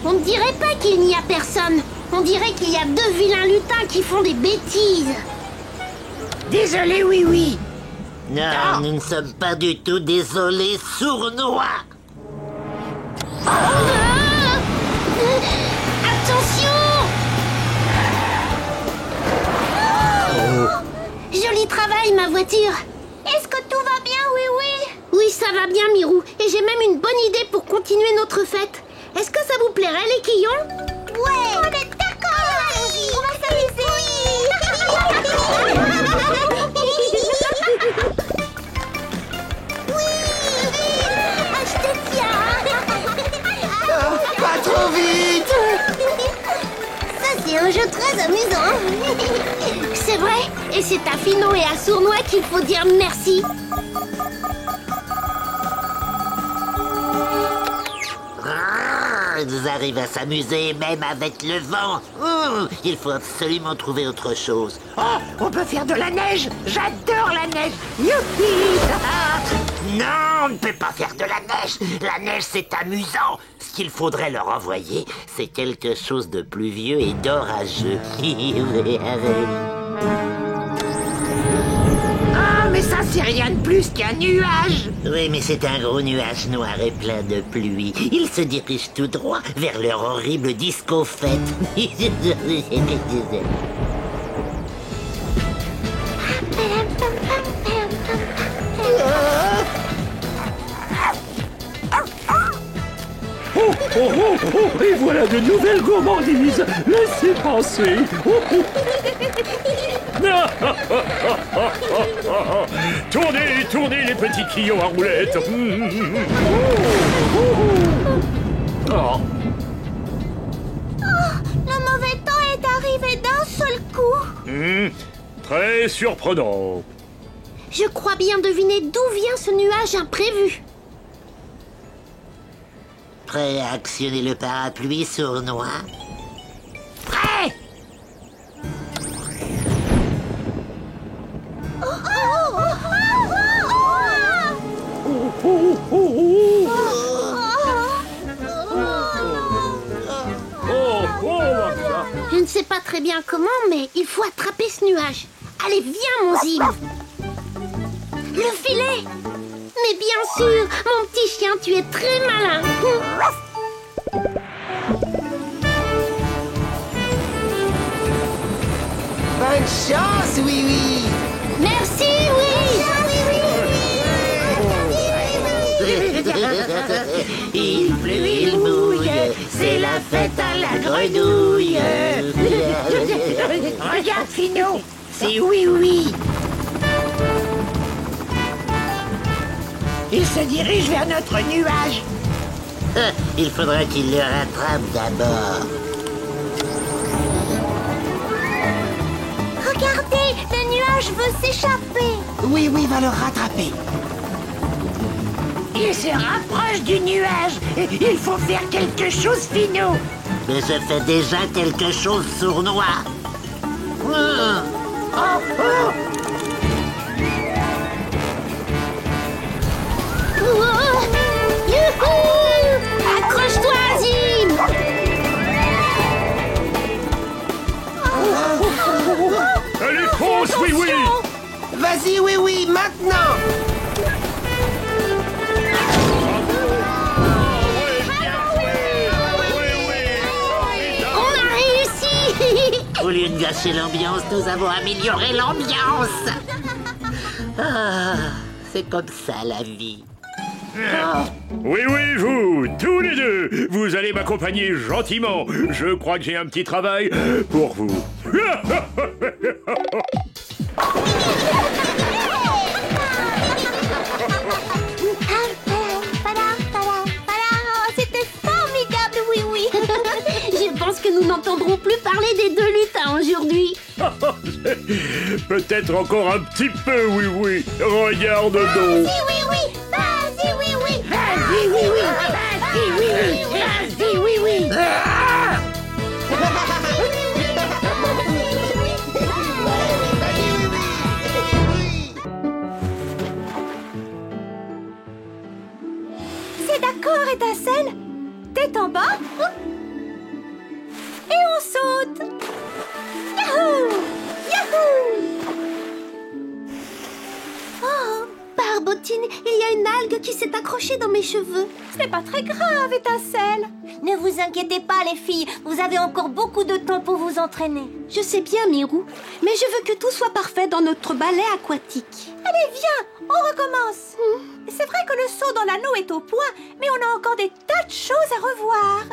On ne dirait pas qu'il n'y a personne. On dirait qu'il y a deux vilains lutins qui font des bêtises. Désolé, oui, oui. Non, nous ne sommes pas du tout désolés, Sournois. Attention! Joli travail, ma voiture. Est-ce que tout va bien, oui, oui? Oui, ça va bien, Mirou. Et j'ai même une bonne idée pour continuer notre fête. Est-ce que ça vous plairait, les quillons? Ouais. On est d'accord. Allons-y. On va s'amuser. trop vite. Ça, c'est un jeu très amusant. C'est vrai. Et c'est à Finot et à Sournois qu'il faut dire merci. Ils arrivent à s'amuser même avec le vent. Il faut absolument trouver autre chose. Oh, on peut faire de la neige. J'adore la neige. Youpi. Non, on ne peut pas faire de la neige. La neige, c'est amusant. Ce qu'il faudrait leur envoyer, c'est quelque chose de pluvieux et d'orageux. Ah, mais ça, c'est rien de plus qu'un nuage. Oui, mais c'est un gros nuage noir et plein de pluie. Il se dirige tout droit vers leur horrible disco-fête. Oh, oh, oh, oh, et voilà de nouvelles gourmandises. Laissez passer. Oh, oh. Tournez, tournez les petits quillons à roulettes. Oh. Le mauvais temps est arrivé d'un seul coup. Très surprenant. Je crois bien deviner d'où vient ce nuage imprévu. Prêt à actionner le parapluie Sournois? Prêt. Je ne sais pas très bien comment, mais il faut attraper ce nuage. Allez, viens, mon Zim. Le filet. Mais bien sûr, mon petit chien, tu es très malin. Bonne chance, oui, oui. Merci, oui. Il pleut, il mouille, c'est la fête à la grenouille. Regarde, Finot. C'est oui, oui. Il se dirige vers notre nuage. Il faudra qu'il le rattrape d'abord. Regardez, le nuage veut s'échapper. Oui, oui, va le rattraper. Il se rapproche du nuage. Il faut faire quelque chose, Finot. Mais je fais déjà quelque chose, Sournois. Youhou! Accroche-toi, Zim. Allez, fonce, oui, oui. Vas-y, oui, oui, maintenant. On a réussi. Au lieu de gâcher l'ambiance, nous avons amélioré l'ambiance. Ah, c'est comme ça la vie. Oui, oui, vous, tous les deux, vous allez m'accompagner gentiment. Je crois que j'ai un petit travail pour vous. C'était formidable, oui, oui. Je pense que nous n'entendrons plus parler des deux lutins aujourd'hui. Peut-être encore un petit peu, oui, oui. Regarde donc. Vas-y, oui, oui. Vas-y, oui, oui. Vas-y, oui, oui. Vas-y, oui, oui. Vas-y, oui, oui. C'est d'accord, Étincelle. Tête en bas. Et on saute. Yahoo! Yahoo! Oh, Barbotine, il y a une algue qui s'est accrochée dans mes cheveux. Ce n'est pas très grave, Étincelle. Ne vous inquiétez pas, les filles. Vous avez encore beaucoup de temps pour vous entraîner. Je sais bien, Mirou, mais je veux que tout soit parfait dans notre ballet aquatique. Allez, viens, on recommence. C'est vrai que le saut dans l'anneau est au point, mais on a encore des tas de choses à revoir.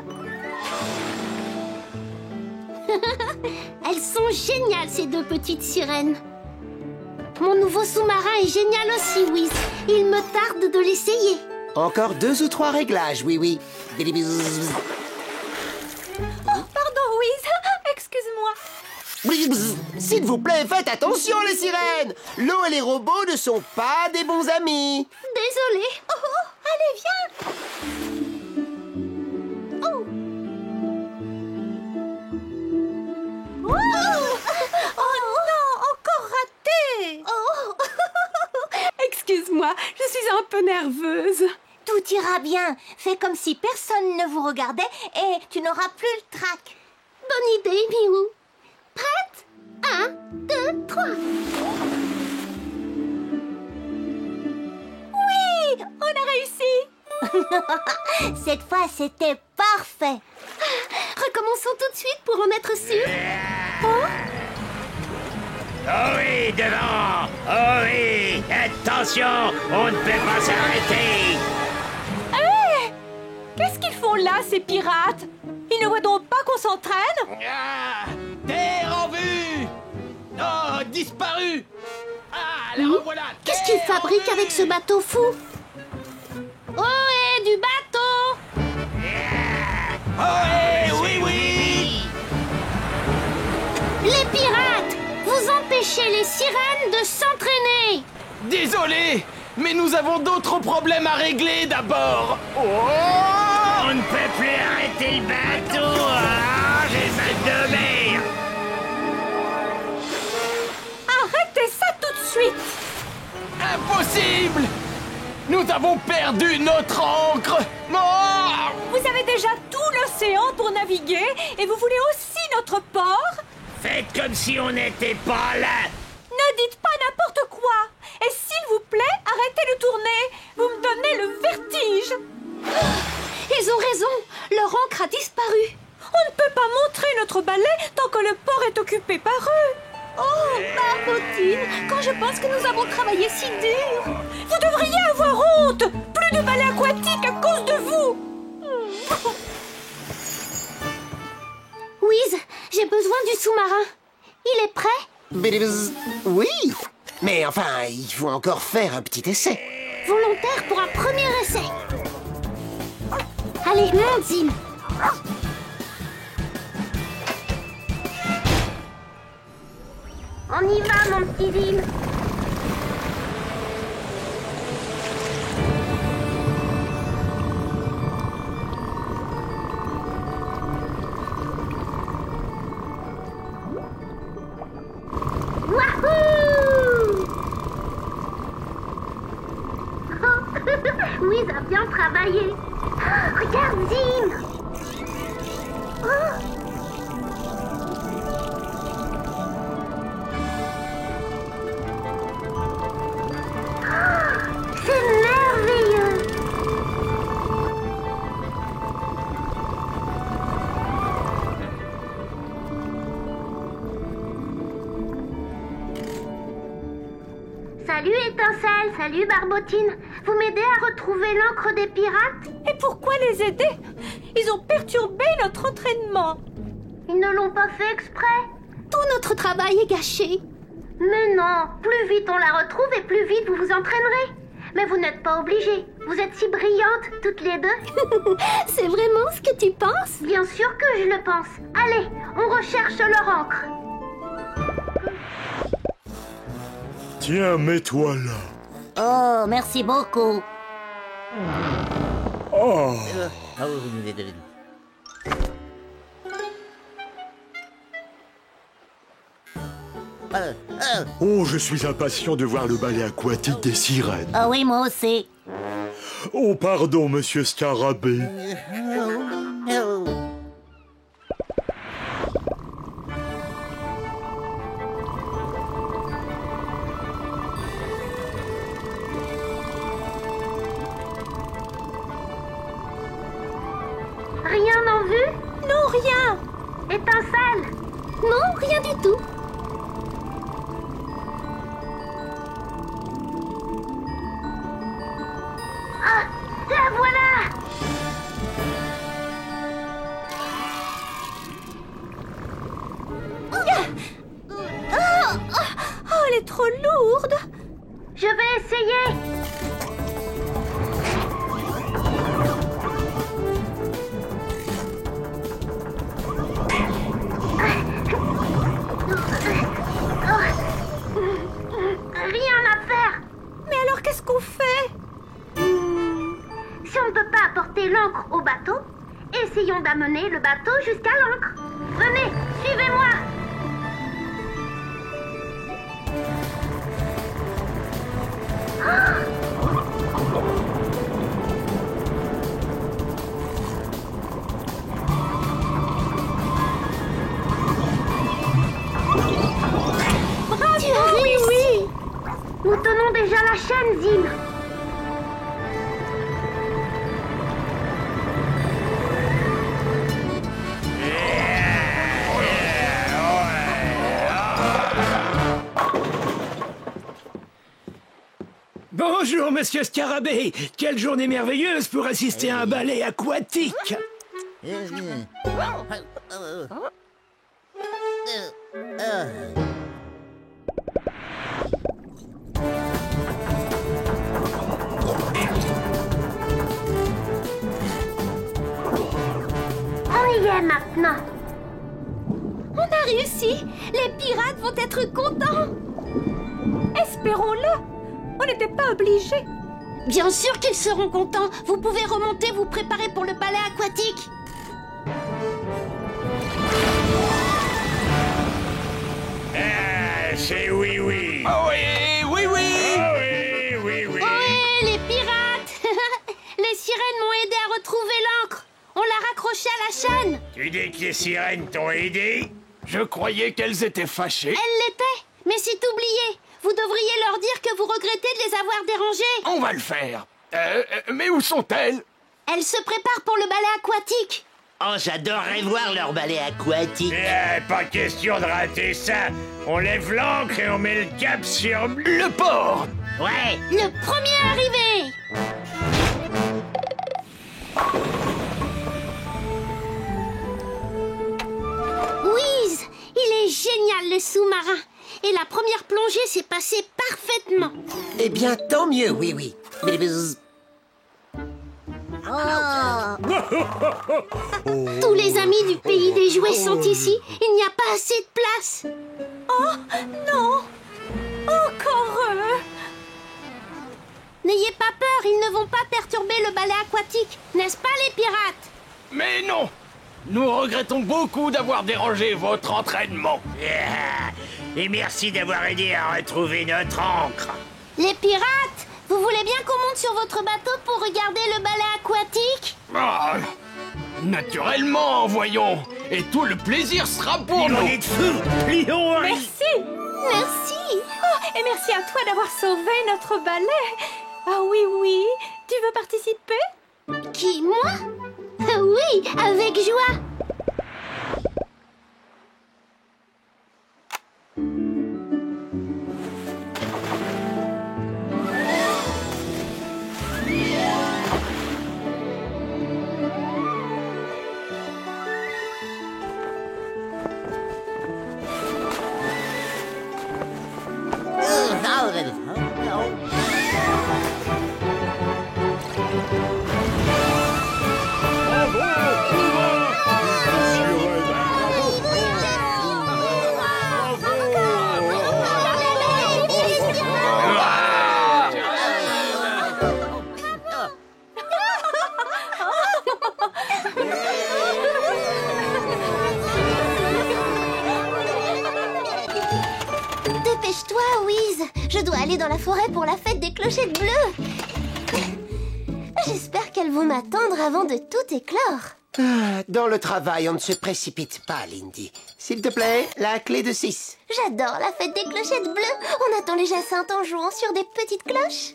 Elles sont géniales, ces deux petites sirènes. Mon nouveau sous-marin est génial aussi, Wiz. Il me tarde de l'essayer. Encore 2 ou 3 réglages, oui, oui. S'il vous plaît, faites attention les sirènes. L'eau et les robots ne sont pas des bons amis. Désolée. Allez, viens. Oh non, encore raté. Excuse-moi, je suis un peu nerveuse. Tout ira bien. Fais comme si personne ne vous regardait et tu n'auras plus le trac. Bonne idée, Miou. Prête? 1, 2, 3. Oui, on a réussi. Cette fois, c'était parfait. Recommençons tout de suite pour en être sûr. Oh oui, devant! Oh oui! Attention! On ne peut pas s'arrêter! Qu'est-ce qu'ils font là, ces pirates? Ils ne voient donc pas qu'on s'entraîne? Ah! Terre en vue! Oh, disparu! Ah, la revoilà! Qu'est-ce qu'ils fabriquent avec ce bateau fou? Oh, et du bateau! Oh, oui, oui! Les pirates! Vous empêchez les sirènes de s'entraîner! Désolé, mais nous avons d'autres problèmes à régler d'abord. On ne peut plus arrêter le bateau! Ah, j'ai mal de mer! Arrêtez ça tout de suite! Impossible! Nous avons perdu notre ancre. Oh! Vous avez déjà tout l'océan pour naviguer et vous voulez aussi notre port? Faites comme si on n'était pas là! Ne dites pas n'importe quoi! Et s'il vous plaît, arrêtez de tourner! Vous me donnez le vertige! Ils ont raison! Leur ancre a disparu! On ne peut pas montrer notre balai tant que le port est occupé par eux! Oh, Barbotine! Quand je pense que nous avons travaillé si dur! Vous devriez avoir honte! Plus de balai aquatique à cause de vous! Wiz, j'ai besoin du sous-marin. Il est prêt? Oui, mais enfin, il faut encore faire un petit essai. Volontaire pour un premier essai. Allez, monte, Zim. On y va, mon petit Zim. Wiz a bien travaillé. Regarde, Zim. C'est merveilleux. Salut Étincelle, salut Barbotine. Vous m'aidez à retrouver l'encre des pirates? Et pourquoi les aider? Ils ont perturbé notre entraînement. Ils ne l'ont pas fait exprès. Tout notre travail est gâché. Mais non, plus vite on la retrouve et plus vite vous vous entraînerez. Mais vous n'êtes pas obligés. Vous êtes si brillantes, toutes les deux. C'est vraiment ce que tu penses? Bien sûr que je le pense. Allez, on recherche leur encre. Tiens, mets-toi là. Oh, merci beaucoup. Oh. Oh, je suis impatient de voir le ballet aquatique des sirènes. Ah oui, moi aussi. Oh, pardon, monsieur Scarabée. Rien en vue? Non, rien. Étincelle? Non, rien du tout. Ah, la voilà! Oh, elle est trop lourde. Je vais essayer. Si on ne peut pas apporter l'encre au bateau, essayons d'amener le bateau jusqu'à l'encre. Venez, suivez-moi. Bravo, oui. Nous tenons déjà la chaîne, Zim. Bonjour, monsieur Scarabée. Quelle journée merveilleuse pour assister à un ballet aquatique. On y est maintenant. On a réussi. Les pirates vont être contents. Espérons-le. On n'était pas obligés. Bien sûr qu'ils seront contents. Vous pouvez remonter, vous préparer pour le ballet aquatique. Ah, c'est oui, oui. Oh oui, oui, oui. Ah oui, oui, oui. Ohé, les pirates. Les sirènes m'ont aidé à retrouver l'encre. On l'a raccrochée à la chaîne. Tu dis que les sirènes t'ont aidé? Je croyais qu'elles étaient fâchées. Elle l'était. Mais c'est oublié. Vous devriez leur dire que vous regrettez de les avoir dérangées. On va le faire. Mais où sont-elles? Elles se préparent pour le ballet aquatique. Oh, j'adorerais voir leur ballet aquatique. Pas question de rater ça. On lève l'ancre et on met le cap sur Le port. Ouais. Le premier arrivé. Whiz, il est génial le sous-marin. Et la première plongée s'est passée parfaitement. Eh bien, tant mieux, oui, oui. Tous les amis du pays des jouets sont ici. Il n'y a pas assez de place. Oh, non. Encore eux. N'ayez pas peur, ils ne vont pas perturber le ballet aquatique. N'est-ce pas les pirates? Mais non. Nous regrettons beaucoup d'avoir dérangé votre entraînement. Et merci d'avoir aidé à retrouver notre encre. Les pirates, vous voulez bien qu'on monte sur votre bateau pour regarder le ballet aquatique? Ah, naturellement, voyons. Et tout le plaisir sera pour nous. On est de fous. Plions, Harry. Merci. Merci. Oh, et merci à toi d'avoir sauvé notre ballet. Ah oui, oui. Tu veux participer? Qui, moi? Oui, avec joie. Dépêche-toi, Whiz. Je dois aller dans la forêt pour la fête des clochettes bleues. J'espère qu'elles vont m'attendre avant de tout éclore. Dans le travail, on ne se précipite pas, Lindy. S'il te plaît, la clé de 6. J'adore la fête des clochettes bleues. On attend les jacinthes en jouant sur des petites cloches.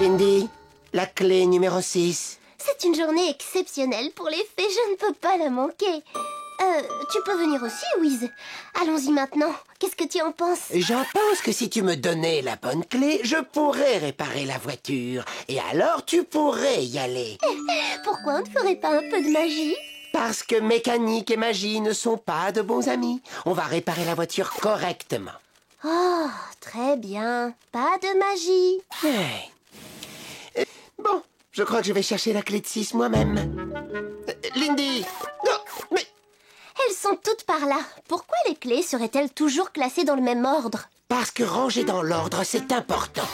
Lindy, la clé numéro 6. C'est une journée exceptionnelle pour les fées. Je ne peux pas la manquer. Tu peux venir aussi, Whiz. Allons-y maintenant. Qu'est-ce que tu en penses? J'en pense que si tu me donnais la bonne clé, je pourrais réparer la voiture. Et alors, tu pourrais y aller. Pourquoi on ne ferait pas un peu de magie? Parce que mécanique et magie ne sont pas de bons amis. On va réparer la voiture correctement. Oh, très bien. Pas de magie. Hey. Bon, je crois que je vais chercher la clé de 6 moi-même. Lindy! Non, mais... Elles sont toutes par là. Pourquoi les clés seraient-elles toujours classées dans le même ordre? Parce que ranger dans l'ordre, c'est important.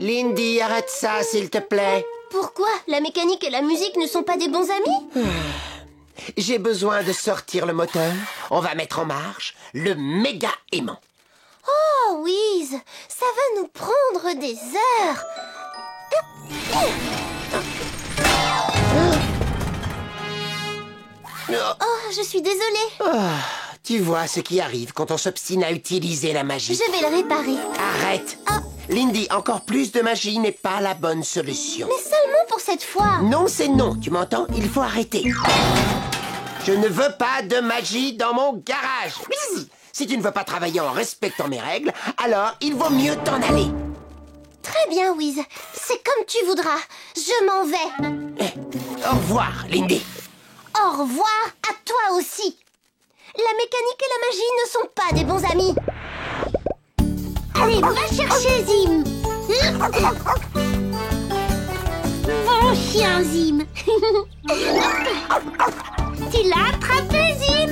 Lindy, arrête ça, s'il te plaît. Pourquoi? La mécanique et la musique ne sont pas des bons amis? J'ai besoin de sortir le moteur. On va mettre en marche le méga aimant. Oh, Wiz, ça va nous prendre des heures. Oh, je suis désolée. Tu vois ce qui arrive quand on s'obstine à utiliser la magie. Je vais le réparer. Arrête. Lindy, encore plus de magie n'est pas la bonne solution. Mais seulement pour cette fois. Non, c'est non, tu m'entends? Il faut arrêter. Je ne veux pas de magie dans mon garage. Si tu ne veux pas travailler en respectant mes règles, alors il vaut mieux t'en aller. Très bien, Wiz. C'est comme tu voudras. Je m'en vais. Au revoir, Lindy. Au revoir à toi aussi. La mécanique et la magie ne sont pas des bons amis. Allez, va chercher Zim. Bon chien, Zim. Tu l'as attrapé, Zim.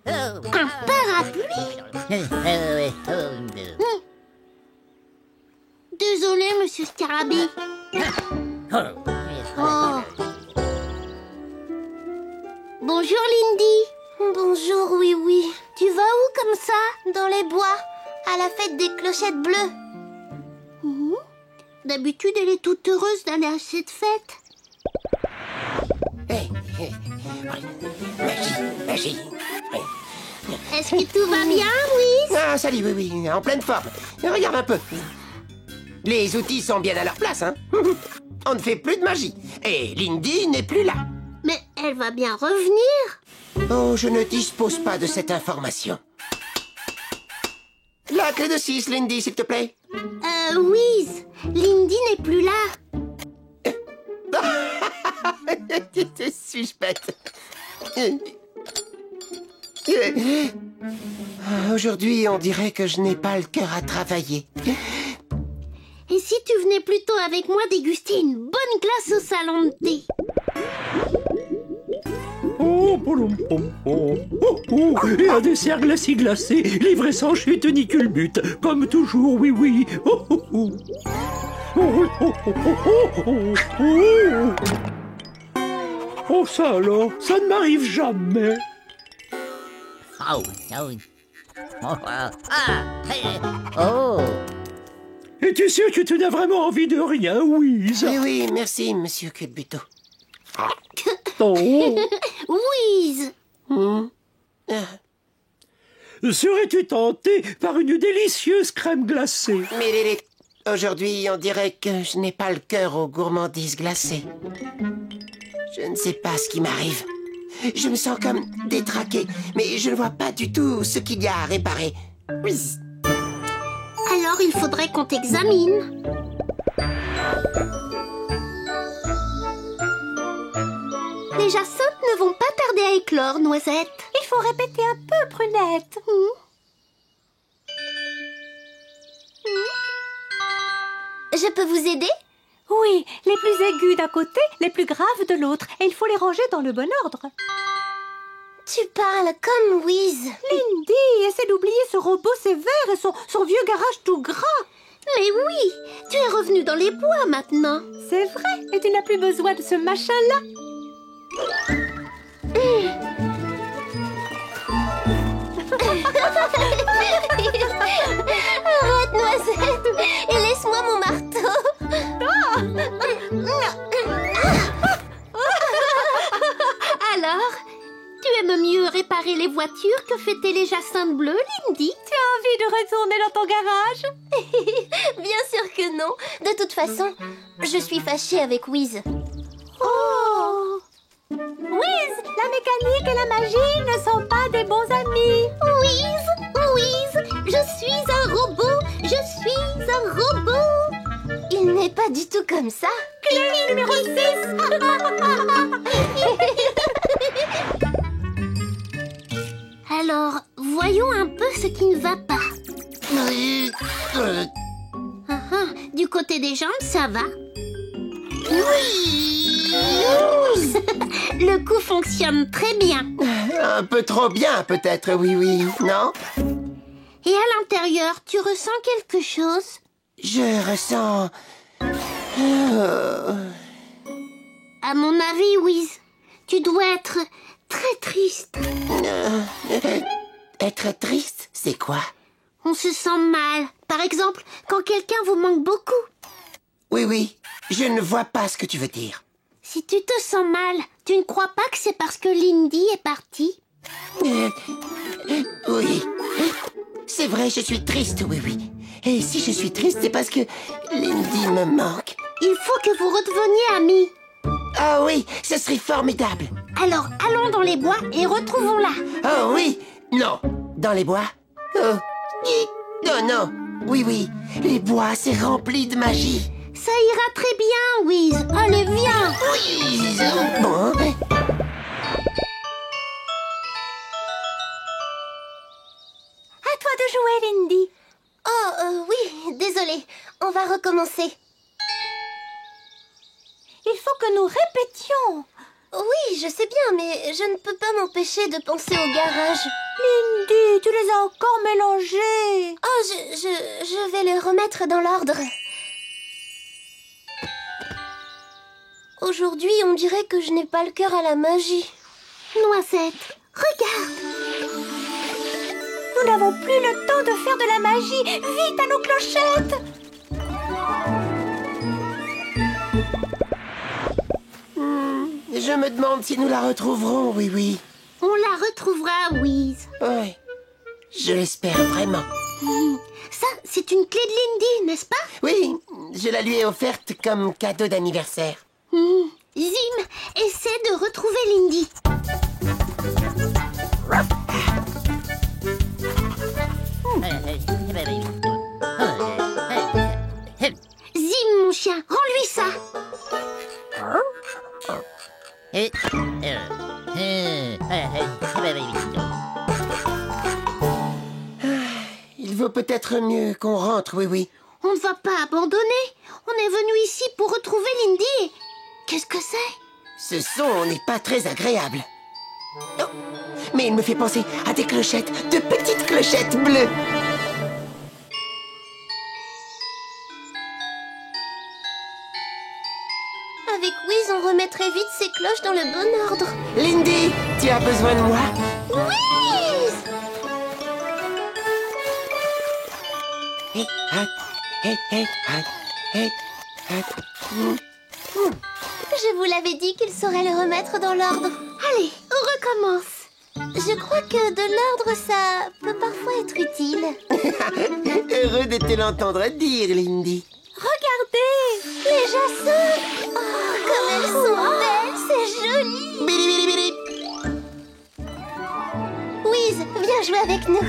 Un parapluie. Désolé, monsieur Scarabée. Oh. Bonjour, Lindy. Bonjour, oui. Tu vas où comme ça? Dans les bois, à la fête des clochettes bleues. D'habitude, elle est toute heureuse d'aller à cette fête. Magie. Est-ce que tout va bien, Wiz? Ah, salut, oui, en pleine forme. Regarde un peu. Les outils sont bien à leur place, hein. On ne fait plus de magie. Et Lindy n'est plus là. Mais elle va bien revenir. Oh, je ne dispose pas de cette information. La clé de 6, Lindy, s'il te plaît. Wiz, Lindy n'est plus là. C'est suspecte. Aujourd'hui, on dirait que je n'ai pas le cœur à travailler. Et si tu venais plutôt avec moi déguster une bonne glace au salon de thé? Oh, et un dessert glacé, livré sans chute ni culbute, comme toujours, oui. Oh, ça alors, ça ne m'arrive jamais. Es-tu sûr que tu n'as vraiment envie de rien, Wiz? Oui, merci, monsieur Culbuto. Wiz! Serais-tu tenté par une délicieuse crème glacée? Mais aujourd'hui, on dirait que je n'ai pas le cœur aux gourmandises glacées. Je ne sais pas ce qui m'arrive. Je me sens comme détraqué, mais je ne vois pas du tout ce qu'il y a à réparer. Alors il faudrait qu'on t'examine. Les jacinthes ne vont pas tarder à éclore, Noisette. Il faut répéter un peu, Prunette. Je peux vous aider? Oui, les plus aigus d'un côté, les plus graves de l'autre. Et il faut les ranger dans le bon ordre. Tu parles comme Wiz. Lindy, essaie d'oublier ce robot sévère et son vieux garage tout gras. Mais oui, tu es revenu dans les bois maintenant. C'est vrai, et tu n'as plus besoin de ce machin-là. Arrête, Noisette, et laisse-moi mon marteau. Alors, tu aimes mieux réparer les voitures que fêter les jacinthes bleus, Lindy? Tu as envie de retourner dans ton garage? Bien sûr que non. De toute façon, je suis fâchée avec Wiz. Oh! Wiz, la mécanique et la magie ne sont pas des bons amis. Wiz, je suis un robot, Il n'est pas du tout comme ça. Clé numéro 6. Alors, voyons un peu ce qui ne va pas. Du côté des jambes, ça va. Le coup fonctionne très bien. Un peu trop bien, peut-être, oui, non? Et à l'intérieur, tu ressens quelque chose? Je ressens... À mon avis, Wiz, tu dois être très triste. Être triste, c'est quoi? On se sent mal. Par exemple, quand quelqu'un vous manque beaucoup. Oui, je ne vois pas ce que tu veux dire. Si tu te sens mal, tu ne crois pas que c'est parce que Lindy est partie? Oui. C'est vrai, je suis triste, oui. Et si je suis triste, c'est parce que Lindy me manque. Il faut que vous redeveniez amis. Ah oui, ce serait formidable. Alors, allons dans les bois et retrouvons-la. Oh oui. Non. Dans les bois? Non. Oui. Les bois, c'est rempli de magie. Ça ira très bien, Wiz. Allez, viens. Oui. Bon. À toi de jouer, Lindy. Oh, oui, désolée. On va recommencer. Il faut que nous répétions. Oui, je sais bien, mais je ne peux pas m'empêcher de penser au garage. Lindy, tu les as encore mélangés. Oh, je vais les remettre dans l'ordre. Aujourd'hui, on dirait que je n'ai pas le cœur à la magie. Noisette, regarde. Nous n'avons plus le temps de faire de la magie. Vite à nos clochettes. Je me demande si nous la retrouverons, oui. On la retrouvera, Wiz. Oui. Je l'espère vraiment. Ça, c'est une clé de Lindy, n'est-ce pas? Oui, je la lui ai offerte comme cadeau d'anniversaire. Zim, essaie de retrouver Lindy. Zim, mon chien, rends-lui ça. Il vaut peut-être mieux qu'on rentre, oui. On ne va pas abandonner. On est venu ici pour retrouver Lindy. Qu'est-ce que c'est? Ce son n'est pas très agréable. Oh, mais il me fait penser à des clochettes, de petites clochettes bleues. Avec Wiz, on remettrait vite ces cloches dans le bon ordre. Lindy, tu as besoin de moi? Wiz! Je vous l'avais dit qu'il saurait le remettre dans l'ordre. Allez, on recommence. Je crois que de l'ordre, ça peut parfois être utile. Heureux de te l'entendre dire, Lindy. Regardez, les jasons. Oh, comme elles sont belles, c'est joli. Bili, bili, bili. Wiz, viens jouer avec nous.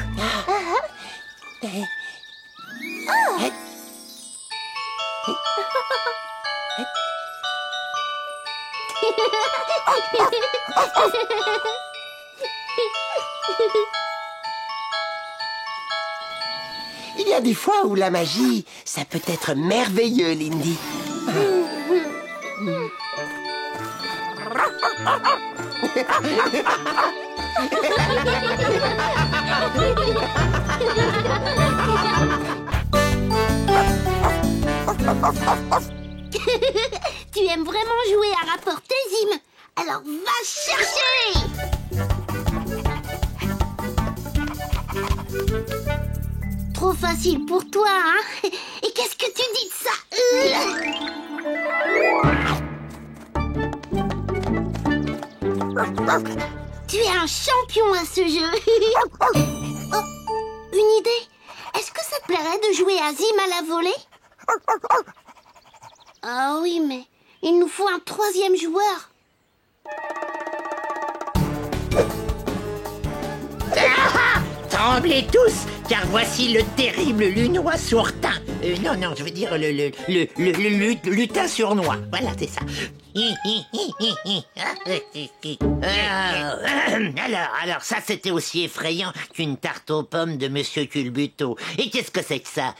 Il y a des fois où la magie, ça peut être merveilleux, Lindy. Tu aimes vraiment jouer à rapporter, Zim? Alors va chercher! Trop facile pour toi, hein? Et qu'est-ce que tu dis de ça? Tu es un champion à ce jeu. Oh, une idée. Est-ce que ça te plairait de jouer à Zim à la volée? Ah oui, mais il nous faut un troisième joueur. Tremblez tous, car voici le terrible lunois sourtin. Non, je veux dire le lutin sournois. Voilà, c'est ça. Alors, ça c'était aussi effrayant qu'une tarte aux pommes de Monsieur Culbuto. Et qu'est-ce que c'est que ça?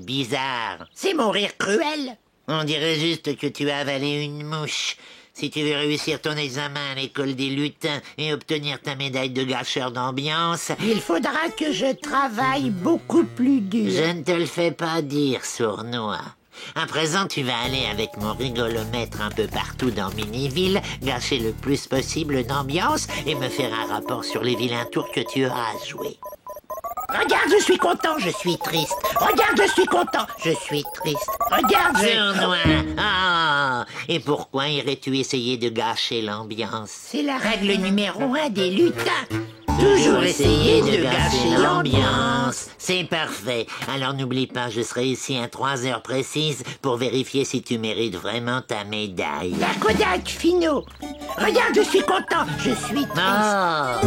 Bizarre. C'est mon rire cruel. On dirait juste que tu as avalé une mouche. Si tu veux réussir ton examen à l'école des lutins et obtenir ta médaille de gâcheur d'ambiance, Il faudra que je travaille beaucoup plus dur. je ne te le fais pas dire, sournois. À présent, tu vas aller avec mon rigolomètre un peu partout dans Miniville, gâcher le plus possible d'ambiance et me faire un rapport sur les vilains tours que tu auras joués. Regarde, je suis content, je suis triste. Regarde, je suis content, je suis triste. Regarde, Sournois! Ah! Et pourquoi irais-tu essayer de gâcher l'ambiance? C'est la règle numéro 1 des lutins. Toujours essayer de gâcher l'ambiance. C'est parfait. Alors n'oublie pas, je serai ici à 3 heures précises pour vérifier si tu mérites vraiment ta médaille. La Kodak, Finot. Regarde, je suis content, je suis triste. Oh!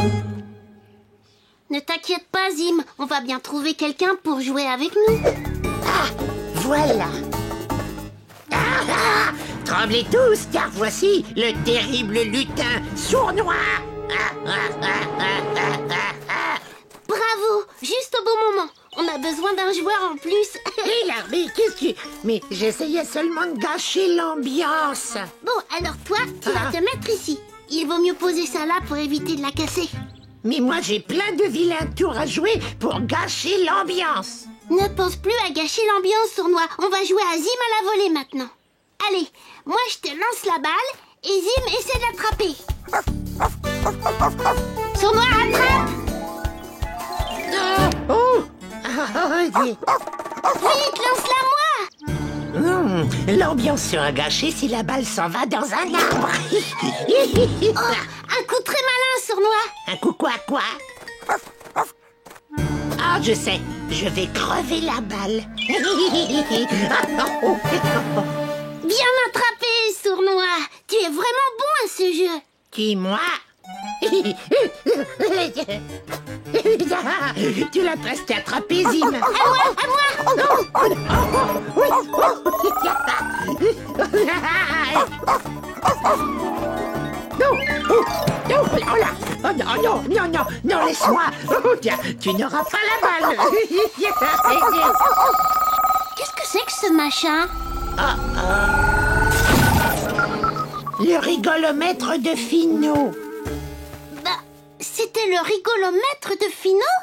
Ne t'inquiète pas, Zim. On va bien trouver quelqu'un pour jouer avec nous. Voilà. Tremblez tous, car voici le terrible lutin sournois. Bravo, juste au bon moment. On a besoin d'un joueur en plus. Hé là, mais qu'est-ce que... Mais j'essayais seulement de gâcher l'ambiance. Bon, alors toi, tu vas te mettre ici. Il vaut mieux poser ça là pour éviter de la casser. Mais moi, j'ai plein de vilains tours à jouer pour gâcher l'ambiance. Ne pense plus à gâcher l'ambiance, Sournois. On va jouer à Zim à la volée maintenant. Allez, moi je te lance la balle et Zim essaie d'attraper. Sournois, attrape! Vite, lance-la-moi! L'ambiance sera gâchée si la balle s'en va dans un arbre. Un coup très malin, Sournois. Un coup quoi? Ah, je sais, je vais crever la balle. Bien attrapé, Sournois. Tu es vraiment bon à ce jeu. Qui, moi? Tu l'as presque attrapé, Zim. À moi. Non, laisse-moi. Tu n'auras pas la balle. Qu'est-ce que c'est que ce machin? Le rigolomètre de Finot. Bah, c'était le rigolomètre de Finot?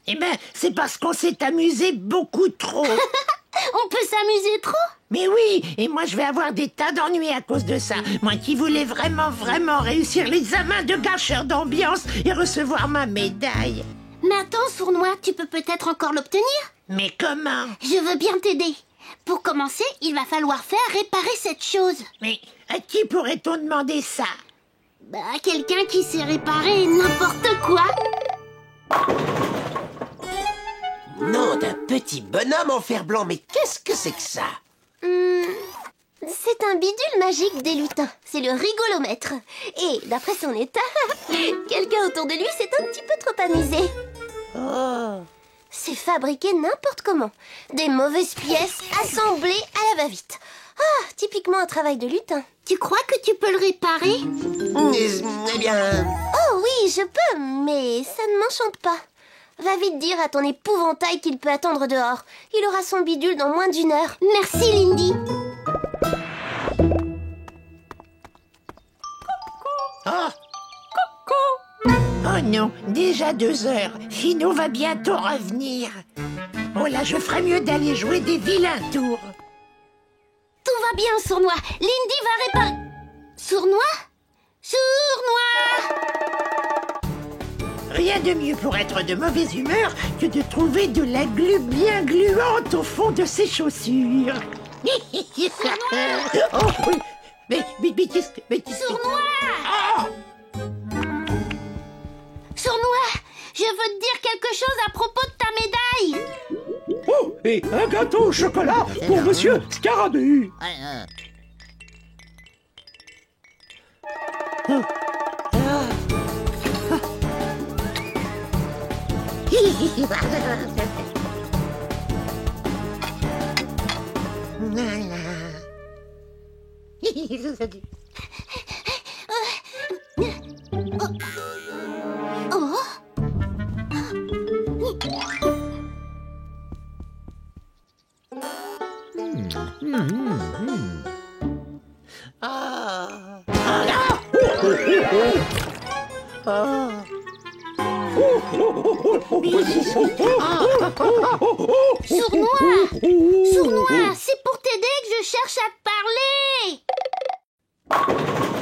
Eh ben, c'est parce qu'on s'est amusé beaucoup trop. On peut s'amuser trop? Mais oui, et moi je vais avoir des tas d'ennuis à cause de ça. Moi qui voulais vraiment réussir l'examen de gâcheur d'ambiance et recevoir ma médaille. Mais attends, Sournois, tu peux peut-être encore l'obtenir? Mais comment? Je veux bien t'aider. Pour commencer, il va falloir faire réparer cette chose. Mais à qui pourrait-on demander ça? Bah, quelqu'un qui sait réparer n'importe quoi. Nom d'un petit bonhomme en fer blanc, mais qu'est-ce que c'est que ça? C'est un bidule magique des lutins. C'est le rigolomètre. Et d'après son état, quelqu'un autour de lui s'est un petit peu trop amusé. Oh. C'est fabriqué n'importe comment. Des mauvaises pièces assemblées à la va-vite. Ah, typiquement un travail de lutin. Tu crois que tu peux le réparer? Eh bien... Oh oui, je peux, mais ça ne m'enchante pas. Va vite dire à ton épouvantail qu'il peut attendre dehors. Il aura son bidule dans moins d'1 heure. Merci, Lindy. Oh non, déjà 2 heures. Finot va bientôt revenir. Oh là, je ferais mieux d'aller jouer des vilains tours. Tout va bien, Sournois. Lindy va réparer... Sournois? Sournois! Rien de mieux pour être de mauvaise humeur que de trouver de la glu bien gluante au fond de ses chaussures. Oh oui, mais qu'est-ce que... Sournois! Oh! Sournois, je veux te dire quelque chose à propos de ta médaille. Oh, et un gâteau au chocolat pour Monsieur Scarabée. Sournois! Sournois, c'est pour t'aider que je cherche à te parler!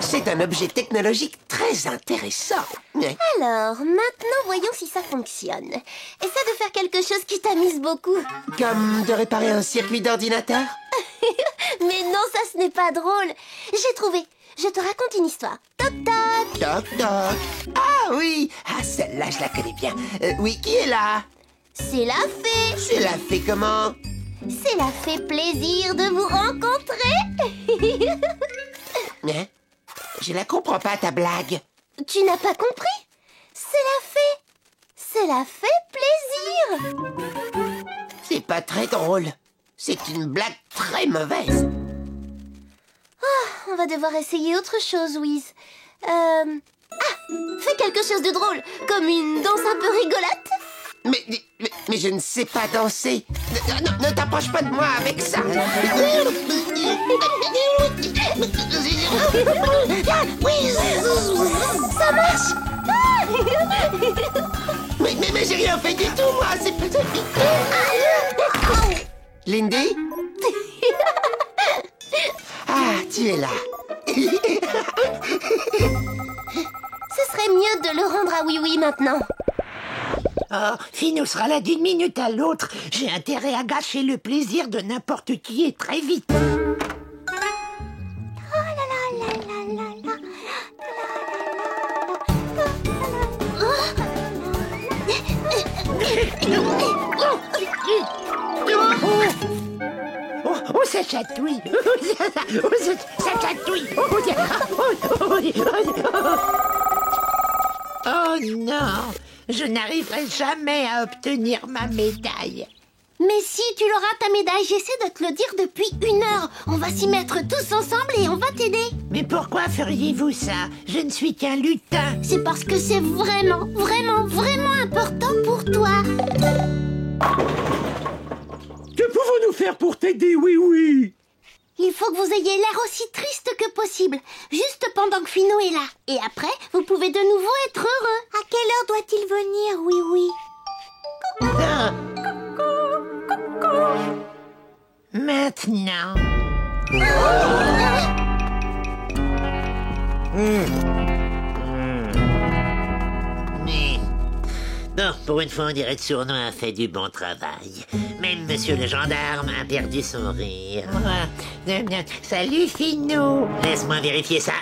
C'est un objet technologique très intéressant. Alors, maintenant, voyons si ça fonctionne. Essaie de faire quelque chose qui t'amuse beaucoup. Comme de réparer un circuit d'ordinateur? Mais non, ça, ce n'est pas drôle. J'ai trouvé. Je te raconte une histoire. Toc toc. Toc toc. Ah oui. Ah, celle-là, je la connais bien. Oui, qui est là? C'est la fée. C'est la fée comment? C'est la fée plaisir de vous rencontrer. Hein? Je la comprends pas, ta blague. Tu n'as pas compris? C'est la fée. C'est la fée plaisir. C'est pas très drôle. C'est une blague très mauvaise. On va devoir essayer autre chose, Wiz. Ah, fais quelque chose de drôle, comme une danse un peu rigolote. Mais je ne sais pas danser. Ne t'approche pas de moi avec ça. Ça marche. Mais j'ai rien fait du tout, moi. C'est pas... Lindy? Ah, tu es là. Ce serait mieux de le rendre à Oui-Oui maintenant. Oh, Finou sera là d'une minute à l'autre. J'ai intérêt à gâcher le plaisir de n'importe qui et très vite. Oh, ça chatouille. Ça chatouille. Oh non, je n'arriverai jamais à obtenir ma médaille. Mais si, tu l'auras ta médaille, j'essaie de te le dire depuis 1 heure. On va s'y mettre tous ensemble et on va t'aider. Mais pourquoi feriez-vous ça? Je ne suis qu'un lutin. C'est parce que c'est vraiment, vraiment, vraiment important pour toi. Que pouvons-nous faire pour t'aider, oui? Il faut que vous ayez l'air aussi triste que possible, juste pendant que Finou est là. Et après, vous pouvez de nouveau être heureux. À quelle heure doit-il venir, Oui-Oui? Maintenant. Bon, pour une fois, on dirait que Sournois a fait du bon travail. Même monsieur le gendarme a perdu son rire. Salut, Finou. Laisse-moi vérifier ça.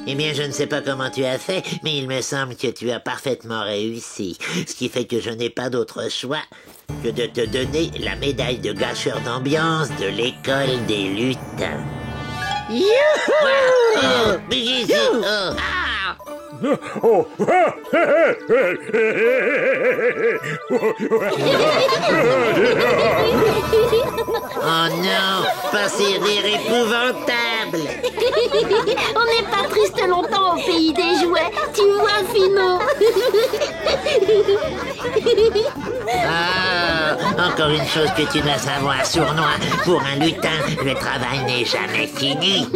Eh bien, je ne sais pas comment tu as fait, mais il me semble que tu as parfaitement réussi. Ce qui fait que je n'ai pas d'autre choix que de te donner la médaille de gâcheur d'ambiance de l'école des lutins. Youhou! Oh. Oh non, pas ces rires épouvantables. On n'est pas triste longtemps au pays des jouets, tu vois, Finou. Ah, encore une chose que tu dois savoir, Sournois. Pour un lutin, le travail n'est jamais fini.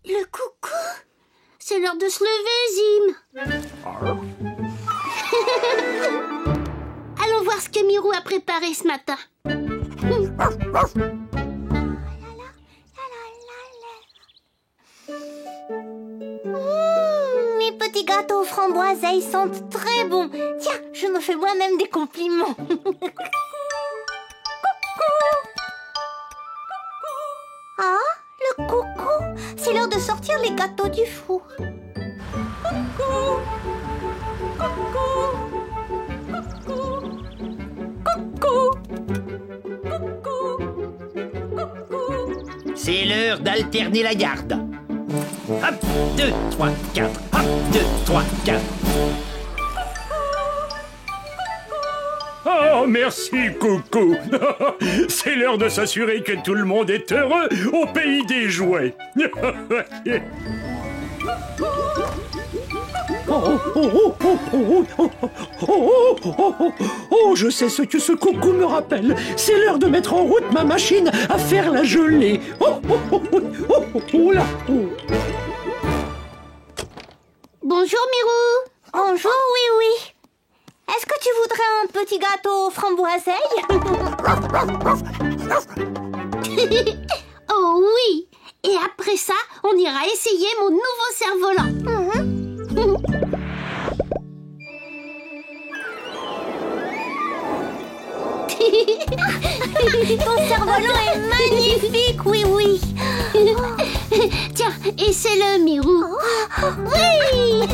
Le coucou. C'est l'heure de se lever, Zim. Allons voir ce que Mirou a préparé ce matin. Mes petits gâteaux aux framboises, ils sentent très bons. Tiens, je me fais moi-même des compliments. Ah, le coucou. C'est l'heure de sortir les gâteaux du four. Coucou. Coucou. Coucou. Coucou. Coucou. C'est l'heure d'alterner la garde. Hop, 2, 3, 4. Hop, 2, 3, 4. Oh, merci, Coucou. C'est l'heure de s'assurer que tout le monde est heureux au pays des jouets. Oh, je sais ce que ce coucou me rappelle. C'est l'heure de mettre en route ma machine à faire la gelée. Oh là. Bonjour, Mirou. Bonjour, oui. Est-ce que tu voudrais un petit gâteau aux framboiseilles? Oh oui. Et après ça, on ira essayer mon nouveau cerf-volant. Ton cerf-volant est magnifique, oui. Tiens, essaie-le, Mirou. Oui.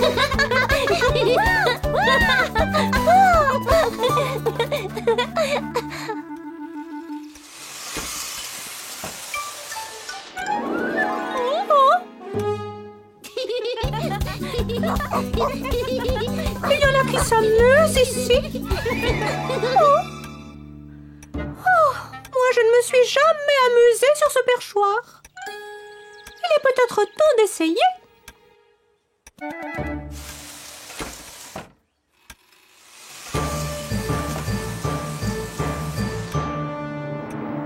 Il y en a qui s'amusent ici. Moi, je ne me suis jamais amusée sur ce perchoir. Il est peut-être temps d'essayer.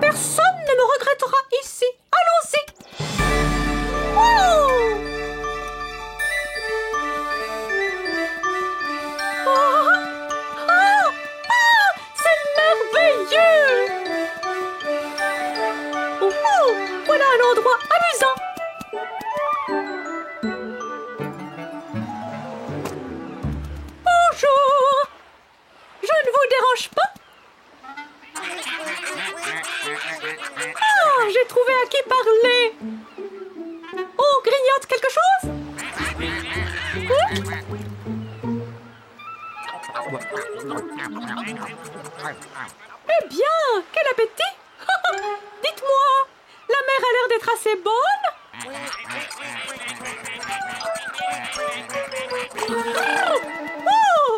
Personne ne me regrettera ici. Allons-y. C'est merveilleux! Voilà un endroit amusant! Bonjour! Je ne vous dérange pas? J'ai trouvé à qui parler! On grignote quelque chose? Eh bien, quel appétit! Dites-moi, la mer a l'air d'être assez bonne? Oh!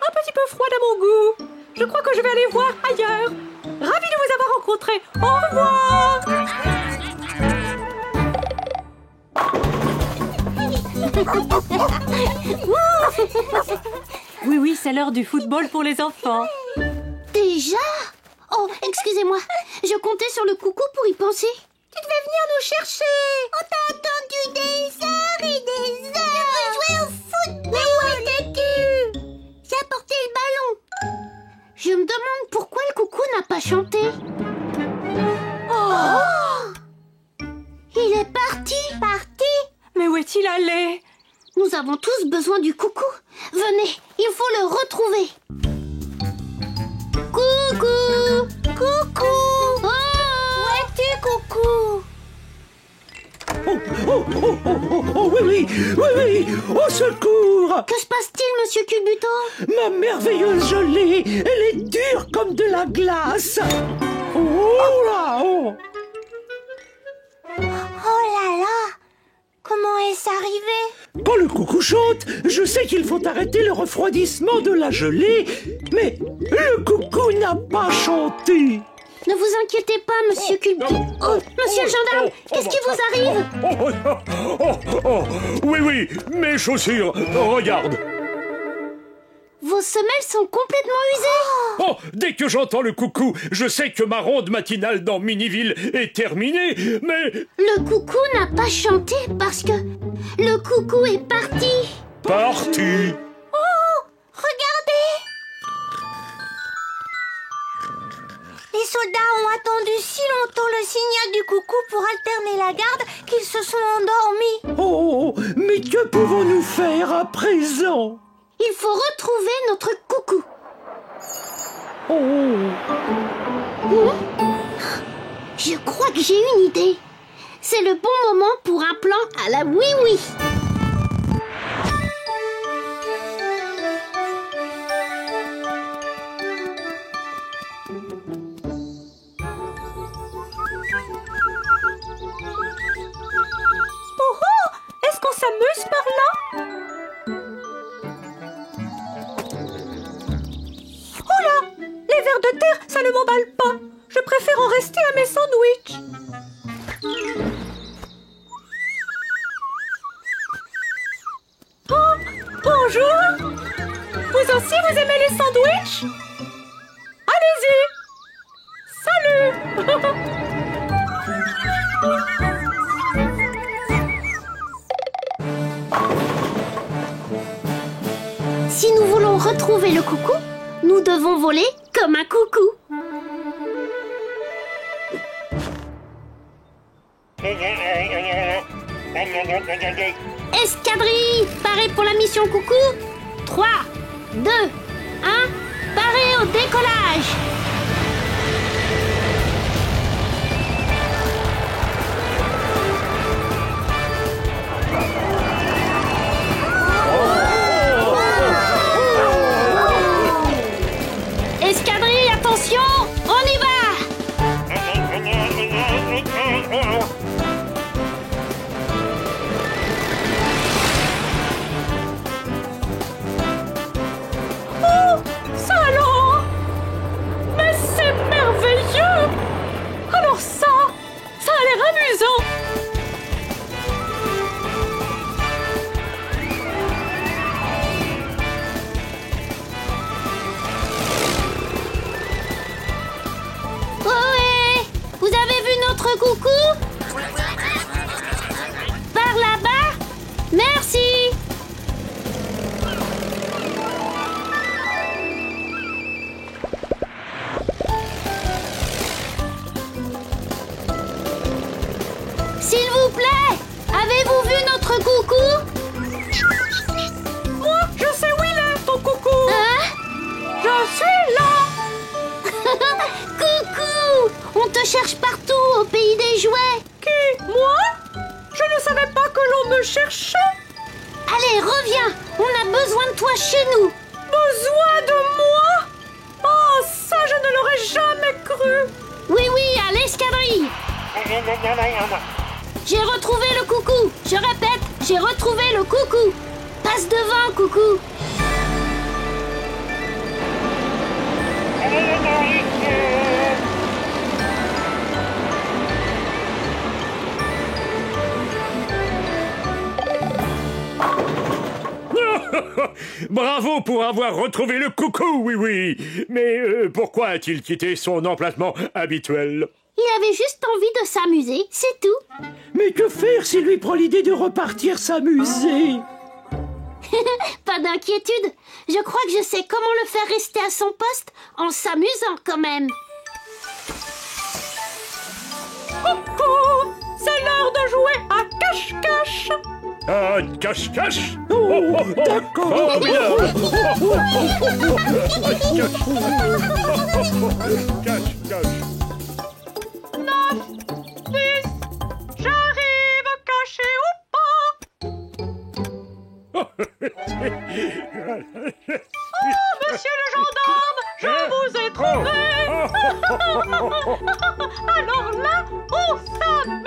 Un petit peu froide à mon goût. Je crois que je vais aller voir ailleurs. Ravi de vous avoir rencontré. Au revoir! Oui, c'est l'heure du football pour les enfants. Déjà? Oh, excusez-moi. Je comptais sur le coucou pour y penser. Tu devais venir nous chercher. On t'a attendu des heures et des heures. On veut jouer au foot. Mais où étais-tu? J'ai apporté le ballon. Je me demande pourquoi le coucou n'a pas chanté. Oh! Il est parti. Mais où est-il allé? Nous avons tous besoin du coucou. Venez, il faut le retrouver. Coucou! Coucou! Oh! Où es-tu, coucou? Oh, oui, au secours! Que se passe-t-il, monsieur Culbuto? Ma merveilleuse gelée, elle est dure comme de la glace. Oh là, oh. Oh là là! Comment est-ce arrivé? Quand le coucou chante, je sais qu'il faut arrêter le refroidissement de la gelée, mais le coucou n'a pas chanté. Ne vous inquiétez pas, monsieur Culbuto. Oh, monsieur le gendarme, qu'est-ce qui vous arrive? Oui, mes chaussures, regarde. Vos semelles sont complètement usées. Oh, dès que j'entends le coucou, je sais que ma ronde matinale dans Miniville est terminée, mais... Le coucou n'a pas chanté parce que le coucou est parti. Parti. Oh! Regardez! Les soldats ont attendu si longtemps le signal du coucou pour alterner la garde qu'ils se sont endormis. Oh, mais que pouvons-nous faire à présent? Il faut retrouver notre coucou. Je crois que j'ai une idée. C'est le bon moment pour un plan à la oui-oui. Est-ce qu'on s'amuse par là? Oh là! ne m'emballe pas. Je préfère en rester à mes sandwichs. Oh, bonjour. Vous aussi, vous aimez les sandwichs? Allez-y. Salut. Si nous voulons retrouver le coucou, nous devons voler comme un coucou. Escadrille, parée pour la mission coucou. 3, 2, 1, parée au décollage. Escadrille, attention, on y va! Oh, ça alors! Mais c'est merveilleux! Alors ça a l'air amusant! Ohé! Vous avez vu notre coucou? Par là-bas? Merci! S'il vous plaît, avez-vous vu notre coucou? Moi, je sais où il est, ton coucou! Hein? Je suis là! Coucou! On te cherche partout au pays des jouets. Qui? Moi? Je ne savais pas que l'on me cherchait! Allez, reviens! On a besoin de toi chez nous. Besoin de moi? Oh, ça, je ne l'aurais jamais cru! Oui, à l'escadrille. J'ai retrouvé le coucou. Je répète, j'ai retrouvé le coucou. Passe devant, coucou. Bravo pour avoir retrouvé le coucou, oui. Mais pourquoi a-t-il quitté son emplacement habituel? Il avait juste envie de s'amuser, c'est tout. Mais que faire s'il lui prend l'idée de repartir s'amuser? Pas d'inquiétude. Je crois que je sais comment le faire rester à son poste en s'amusant quand même. Coucou! C'est l'heure de jouer à cache-cache! Ah, cache-cache? Oh, d'accord. Cache-cache. 9, 10, j'arrive, caché ou pas! Oh, monsieur le gendarme, je vous ai trouvé! Alors là, on s'amuse!